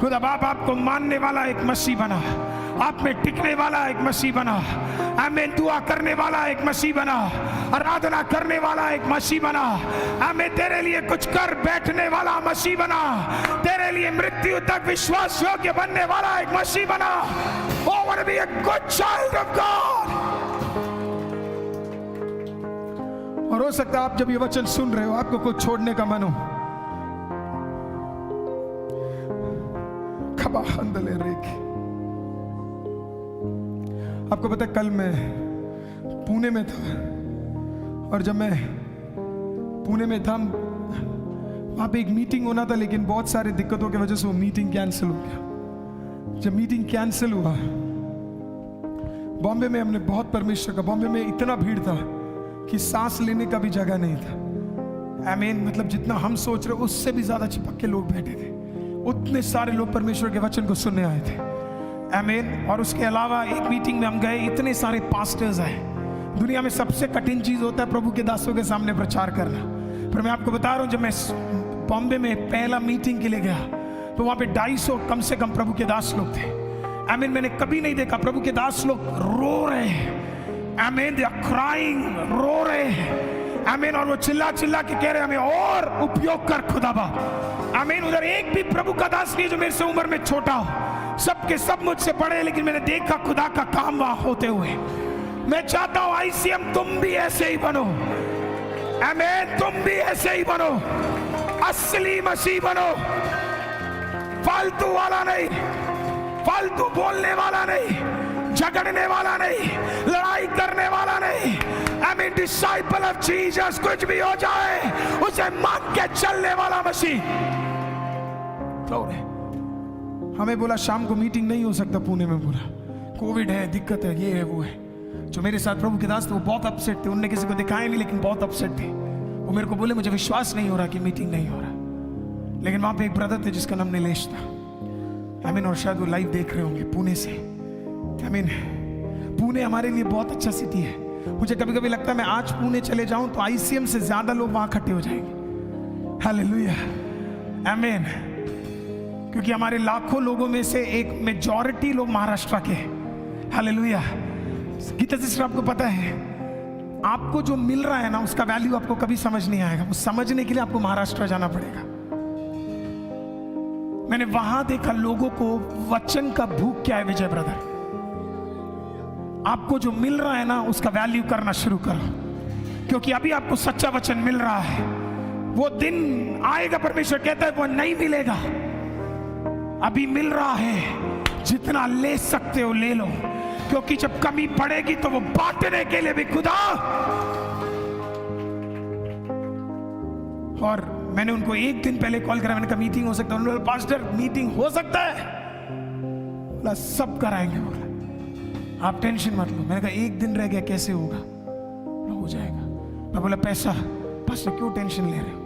खुदा बाप, आपको मानने वाला एक मसीह बना, आप में टिकने वाला एक मसीह बना, आमीन। दुआ करने वाला एक मसीह बना, आराधना करने वाला एक मसीह बना, आमीन। तेरे लिए कुछ कर बैठने वाला मसीह बना, तेरे लिए मृत्यु तक विश्वास योग्य बनने वाला एक मसीह बना। Oh, I want to be a good child of God. और हो सकता है आप जब ये वचन सुन रहे हो, आपको कुछ छोड़ने का मन हो। आपको पता है, कल मैं पुणे में था, और जब मैं पुणे में था, वहां पे एक मीटिंग होना था, लेकिन बहुत सारे दिक्कतों की वजह से वो मीटिंग कैंसिल हो गया। जब मीटिंग कैंसिल हुआ, बॉम्बे में हमने बहुत परमेश्वर का, बॉम्बे में इतना भीड़ था कि सांस लेने का भी जगह नहीं था। आमीन, मतलब जितना हम सोच रहे उससे भी ज्यादा चिपक के लोग बैठे थे। उतने सारे लोग परमेश्वर के वचन को सुनने आए थे। आमीन। और उसके अलावा एक मीटिंग में हम गए, इतने सारे पास्टर्स आए। दुनिया में सबसे कठिन चीज होता है प्रभु के दासों के सामने प्रचार करना। पर मैं आपको बता रहा हूं, जब मैं बॉम्बे में पहला मीटिंग के लिए गया तो वहां पे 250 कम से कम प्रभु के दास लोग थे। आमीन। मैंने कभी नहीं देखा, प्रभु के दास लोग रो रहे हैं। आमीन, दे आर क्राइंग, रो रहे हैं। आमीन। और वो चिल्ला चिल्ला के कह रहे हैं हमें और उपयोग कर खुदाबा। आमीन। उधर एक भी प्रभु का दास नहीं जो मेरे से उम्र में छोटा हो, सबके सब मुझसे बड़े, लेकिन मैंने देखा खुदा का काम वहां होते हुए। मैं चाहता हूं ICM तुम भी ऐसे ही बनो। आमीन, तुम भी ऐसे ही बनो, असली मसीह बनो, फालतू वाला नहीं, फालतू बोलने वाला नहीं, झगड़ने वाला नहीं, लड़ाई करने वाला नहीं। आमीन। डिसाइपल ऑफ जीसस, कुछ भी हो जाए उसे मान के चलने वाला मसीह। हमें बोला शाम को मीटिंग नहीं हो सकता पुणे में, बोला कोविड है, दिक्कत है, ये है, वो है। जो मेरे साथ प्रभु के दास थे वो बहुत अपसेट थे। उनने किसी को दिखाया नहीं, लेकिन बहुत अपसेट थे। वो मेरे को बोले मुझे विश्वास नहीं हो रहा कि मीटिंग नहीं हो रहा। लेकिन वहां पे एक ब्रदर थे जिसका नाम नीलेश था। आमीन। और शायद वो लाइव देख रहे होंगे पुणे से। आमीन। पुणे हमारे लिए बहुत अच्छा सिटी है। मुझे कभी कभी लगता है मैं आज पुणे चले जाऊं तो ICM से ज्यादा लोग वहां इकट्ठे हो जाएंगे। हालेलुया। आमीन। क्योंकि हमारे लाखों लोगों में से एक मेजॉरिटी लोग महाराष्ट्र के। हालेलुया। गीता सिस्टर, आपको पता है आपको जो मिल रहा है ना उसका वैल्यू आपको कभी समझ नहीं आएगा। वो समझने के लिए आपको महाराष्ट्र जाना पड़ेगा। मैंने वहां देखा लोगों को वचन का भूख क्या है। विजय ब्रदर, आपको जो मिल रहा है ना उसका वैल्यू करना शुरू करो, क्योंकि अभी आपको सच्चा वचन मिल रहा है। वो दिन आएगा, परमेश्वर कहता है वो नहीं मिलेगा। अभी मिल रहा है, जितना ले सकते हो ले लो, क्योंकि जब कमी पड़ेगी तो वो बांटने के लिए भी खुदा। और मैंने उनको एक दिन पहले कॉल करा, मैंने कहा मीटिंग हो सकता है? उन्होंने बोला पास्टर मीटिंग हो सकता है, बोला सब कराएंगे, बोला आप टेंशन मत लो। मैंने कहा एक दिन रह गया, कैसे होगा? बोला हो जाएगा। मैं बोला पैसा? पास्टर क्यों टेंशन ले रहे हो?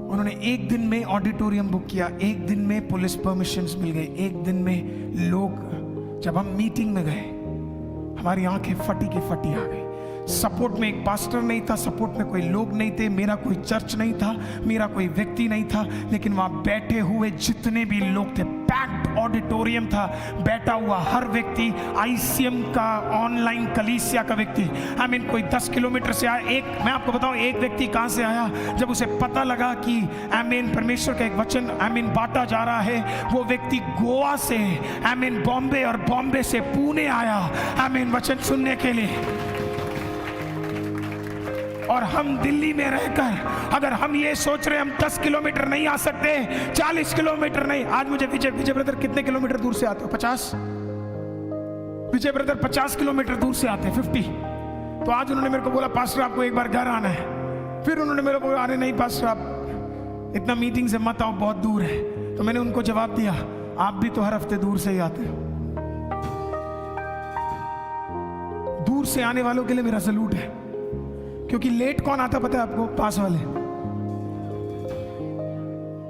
उन्होंने एक दिन में ऑडिटोरियम बुक किया, एक दिन में पुलिस परमिशंस मिल गई, एक दिन में लोग। जब हम मीटिंग में गए हमारी आंखें फटी की फटी आ गई। सपोर्ट में एक पास्टर नहीं था, सपोर्ट में कोई लोग नहीं थे, मेरा कोई चर्च नहीं था, मेरा कोई व्यक्ति नहीं था, लेकिन वहां बैठे हुए जितने भी लोग थे, पैक्ड ऑडिटोरियम था, बैठा हुआ हर व्यक्ति ICM का ऑनलाइन कलीसिया का व्यक्ति। आई मीन कोई 10 किलोमीटर से आया। एक मैं आपको बताऊं एक व्यक्ति कहां से आया, जब उसे पता लगा कि आई मीन परमेश्वर का एक वचन आई मीन बांटा जा रहा है, वो व्यक्ति गोवा से आई मीन बॉम्बे और बॉम्बे से पुणे आया आई मीन वचन सुनने के लिए। और हम दिल्ली में रहकर अगर हम ये सोच रहे हम 10 किलोमीटर नहीं आ सकते, 40 किलोमीटर नहीं। आज मुझे विजय ब्रदर कितने किलोमीटर दूर से आते हो? 50। विजय ब्रदर 50 किलोमीटर दूर से आते हैं, 50। तो आज उन्होंने मेरे को बोला पास्टर आपको एक बार घर आना है। फिर उन्होंने मेरे को बोला अरे नहीं पास्टर आप इतना मीटिंग से मत आओ, बहुत दूर है। तो मैंने उनको जवाब दिया आप भी तो हर हफ्ते दूर से ही आते हो। दूर से आने वालों के लिए मेरा सलूट है, क्योंकि लेट कौन आता पता है आपको? पास वाले।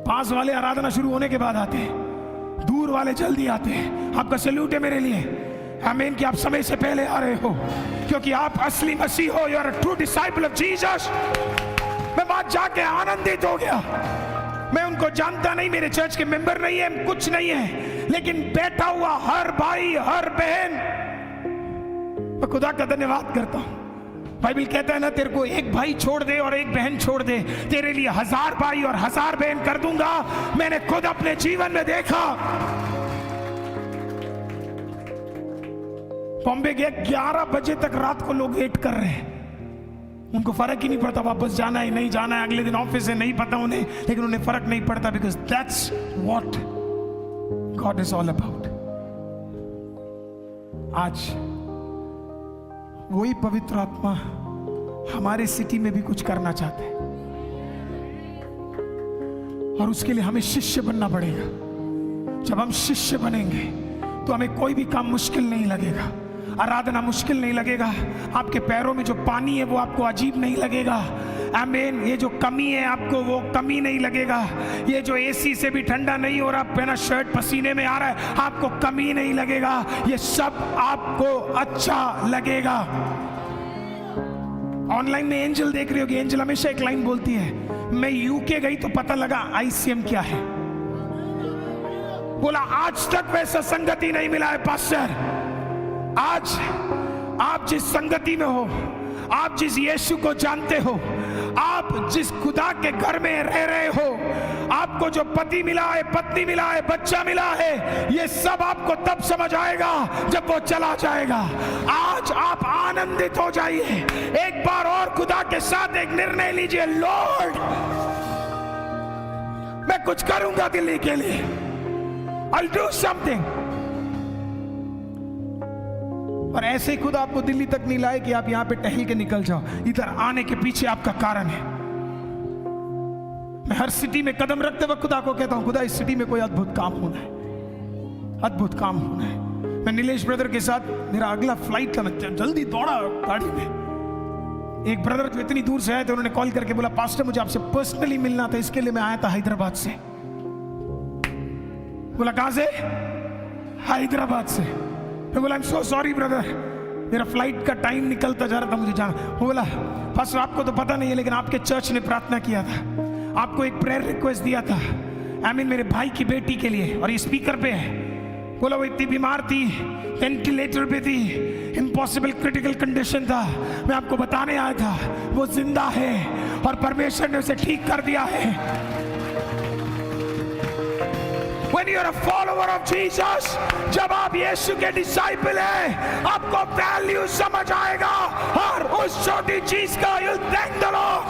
पास वाले आराधना शुरू होने के बाद आते हैं, दूर वाले जल्दी आते हैं। आपका सैल्यूट है मेरे लिए। आमीन कि आप समय से पहले आ रहे हो, क्योंकि आप असली मसीह हो। You are a true disciple of Jesus. मैं बात जाके आनंदित हो गया। मैं उनको जानता नहीं, मेरे चर्च के मेंबर नहीं है, कुछ नहीं है, लेकिन बैठा हुआ हर भाई हर बहन, मैं खुदा का धन्यवाद करता हूं। बाइबल कहता है ना, तेरे को एक भाई छोड़ दे और एक बहन छोड़ दे, तेरे लिए 1000 भाई और 1000 बहन कर दूंगा। मैंने खुद अपने जीवन में देखा। बॉम्बे गए, 11 बजे तक रात को लोग वेट कर रहे हैं। उनको फर्क ही नहीं पड़ता वापस जाना है नहीं जाना है, अगले दिन ऑफिस है नहीं पता उन्हें, लेकिन उन्हें फर्क नहीं पड़ता, because that's what God is all about. आज वही पवित्र आत्मा हमारे सिटी में भी कुछ करना चाहते हैं, और उसके लिए हमें शिष्य बनना पड़ेगा। जब हम शिष्य बनेंगे तो हमें कोई भी काम मुश्किल नहीं लगेगा। आराधना मुश्किल नहीं लगेगा, आपके पैरों में जो पानी है वो आपको अजीब नहीं लगेगा। आमीन। ये जो कमी है आपको वो कमी नहीं लगेगा। ये जो एसी से भी ठंडा नहीं हो रहा, पहना शर्ट पसीने में आ रहा है, आपको कमी नहीं लगेगा। ये सब आपको अच्छा लगेगा। ऑनलाइन में एंजल देख रही होगी, एंजल हमेशा एक लाइन बोलती है, मैं यूके गई तो पता लगा आईसीएम क्या है। बोला आज तक वैसा संगति नहीं मिला है पास्टर। आज आप जिस संगति में हो, आप जिस यीशु को जानते हो, आप जिस खुदा के घर में रह रहे हो, आपको जो पति मिला है, पत्नी मिला है, बच्चा मिला है, ये सब आपको तब समझ आएगा जब वो चला जाएगा। आज आप आनंदित हो जाइए। एक बार और खुदा के साथ एक निर्णय लीजिए, लॉर्ड मैं कुछ करूंगा दिल्ली के लिए, I'll do something। और ऐसे ही खुदा आपको दिल्ली तक नहीं लाए कि आप यहां पे टहल के निकल जाओ। इधर आने के पीछे आपका कारण है। मैं हर सिटी में कदम रखते वक्त खुदा को कहता हूं, खुदा इस सिटी में कोई अद्भुत काम होना है, अद्भुत काम होना है। मैं नीलेश ब्रदर के साथ, मेरा अगला फ्लाइट था, मैं जल्दी दौड़ा गाड़ी में। एक ब्रदर जो इतनी दूर से आए थे, उन्होंने कॉल करके बोला पास्टर मुझे आपसे पर्सनली मिलना था, इसके लिए मैं आया था हैदराबाद से। बोला कहां से? हैदराबाद से। मैं बोला I am so sorry brother, मेरा फ्लाइट का टाइम निकलता जा रहा था, मुझे जाना। वो बोला पास्टर आपको तो पता नहीं है, लेकिन आपके चर्च ने प्रार्थना किया था, आपको एक प्रेयर रिक्वेस्ट दिया था, आमीन, मेरे भाई की बेटी के लिए, और ये स्पीकर पे है। बोला वो इतनी बीमार थी, वेंटिलेटर पे थी, इम्पॉसिबल क्रिटिकल कंडीशन था, मैं आपको बताने आया था वो जिंदा है और परमेश्वर ने उसे ठीक कर दिया है। When you are a follower of Jesus, जब आप यीशु के डिसाइपल हैं, आपको वैल्यू समझ आएगा और उस छोटी चीज का you'll thank the Lord।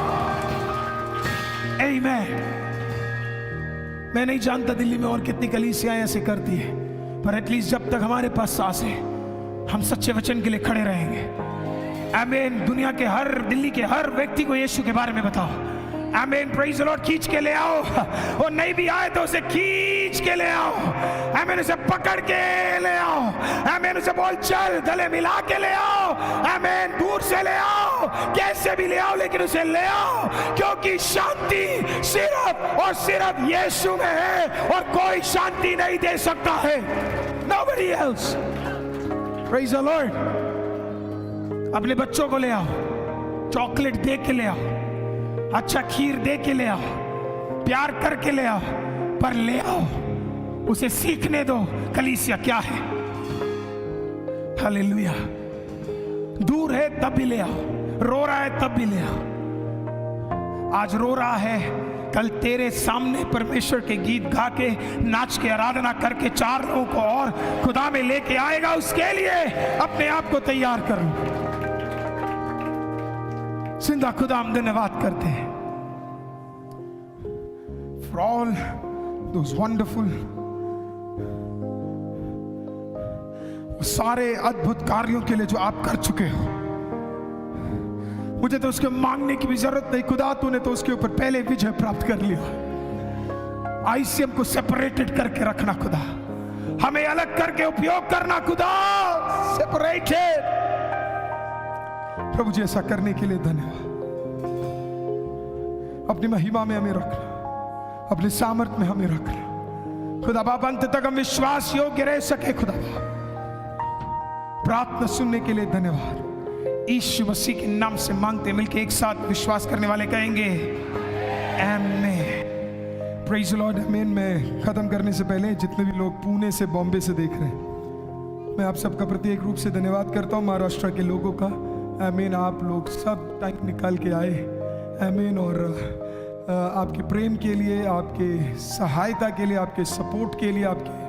Amen। मैं नहीं जानता दिल्ली में और कितनी कलीसियां ऐसे करती है, पर एटलीस्ट जब तक हमारे पास सांस है, हम सच्चे वचन के लिए खड़े रहेंगे। आमीन। दुनिया के हर, दिल्ली के हर व्यक्ति को यीशु के बारे में बताओ। आमीन। Praise the Lord. खींच के ले आओ, और नहीं भी आए तो उसे खींच के ले आओ। आमीन। उसे पकड़ के ले आओ। आमीन। उसे बोल चल, गले मिला के ले आओ। आमीन। दूर से ले आओ, कैसे भी ले आओ, लेकिन उसे ले आओ, क्योंकि शांति सिर्फ और सिर्फ यीशु में है, और कोई शांति नहीं दे सकता है। Nobody else। Praise the Lord। अपने बच्चों को ले आओ, चॉकलेट दे के ले आओ, अच्छा खीर दे के ले आओ, प्यार करके ले आओ, पर ले आओ, उसे सीखने दो कलीसिया क्या है। हालेलुया। दूर है तब भी ले आओ, रो रहा है तब भी ले आओ। आज रो रहा है, कल तेरे सामने परमेश्वर के गीत गा के, नाच के, आराधना करके 4 लोगों को और खुदा में लेके आएगा। उसके लिए अपने आप को तैयार करो। जिंदा खुदा हम धन्यवाद करते हैं for all those wonderful, सारे अद्भुत कार्यों के लिए जो आप कर चुके हो। मुझे तो उसके मांगने की भी जरूरत नहीं, खुदा तूने तो उसके ऊपर पहले विजय प्राप्त कर लिया। आईसीएम को सेपरेटेड करके रखना खुदा, हमें अलग करके उपयोग करना खुदा, सेपरेटेड। प्रभु जी ऐसा करने के लिए धन्यवाद। अपनी महिमा में हमें रखना, अपने सामर्थ्य में हमें रखना खुदा बाप, अंत तक हम विश्वास योग्य रह सके खुदा बाप। प्रार्थना सुनने के लिए धन्यवाद। यीशु मसीह के नाम से मांगते, मिलके एक साथ विश्वास करने वाले कहेंगे आमीन। Praise the Lord. आमीन। मैं खत्म करने से पहले जितने भी लोग पुणे से, बॉम्बे से देख रहे हैं, मैं आप सबका प्रत्येक रूप से धन्यवाद करता हूँ। महाराष्ट्र के लोगों का आमीन। आप लोग सब टाइम निकाल के आए आमीन, और आपके प्रेम के लिए, आपके सहायता के लिए, आपके सपोर्ट के लिए, आपके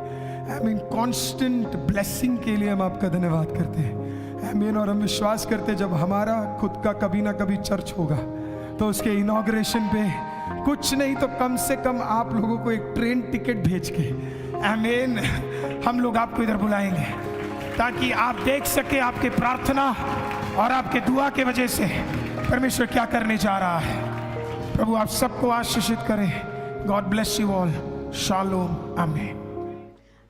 आमीन कांस्टेंट ब्लेसिंग के लिए हम आपका धन्यवाद करते हैं आमीन। और हम विश्वास करते हैं जब हमारा खुद का कभी ना कभी चर्च होगा तो उसके इनॉग्रेशन पे कुछ नहीं तो कम से कम आप लोगों को एक ट्रेन टिकट भेज के आमीन हम लोग आपको इधर बुलाएंगे, ताकि आप देख सके आपके प्रार्थना और आपके दुआ के वजह से परमेश्वर क्या करने जा रहा है। प्रभु आप सबको आशीषित करें। God bless you all. Shalom. आमीन।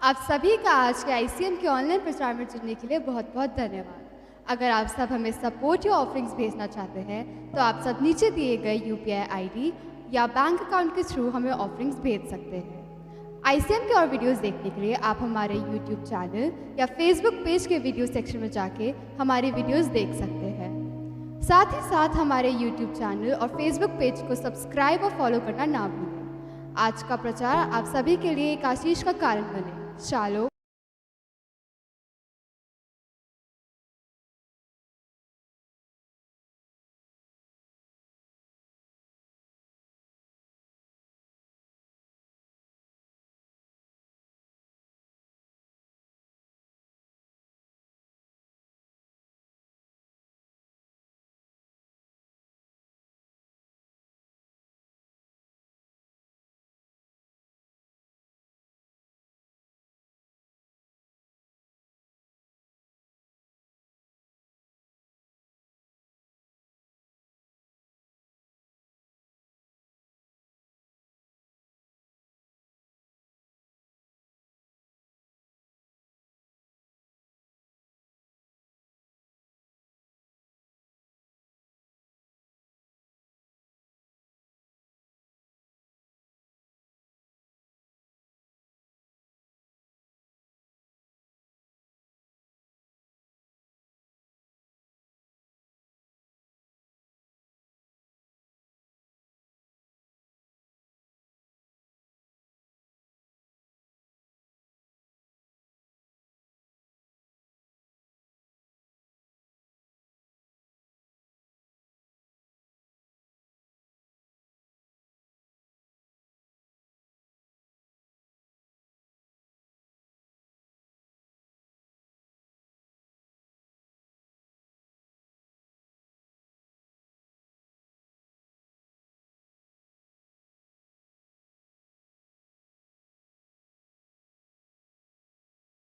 आप सभी का आज के ICM के ऑनलाइन प्रचार में जुड़ने के लिए बहुत बहुत धन्यवाद। अगर आप सब हमें सपोर्ट या ऑफरिंग्स भेजना चाहते हैं तो आप सब नीचे दिए गए UPI ID या बैंक अकाउंट के थ्रू हमें ऑफरिंग्स भेज सकते हैं। ICM के और वीडियोस देखने के लिए आप हमारे YouTube चैनल या Facebook पेज के वीडियो सेक्शन में जाके हमारी वीडियोस देख सकते हैं। साथ ही साथ हमारे YouTube चैनल और Facebook पेज को सब्सक्राइब और फॉलो करना ना भूलें। आज का प्रचार आप सभी के लिए एक आशीष का कारण बने। शालोम।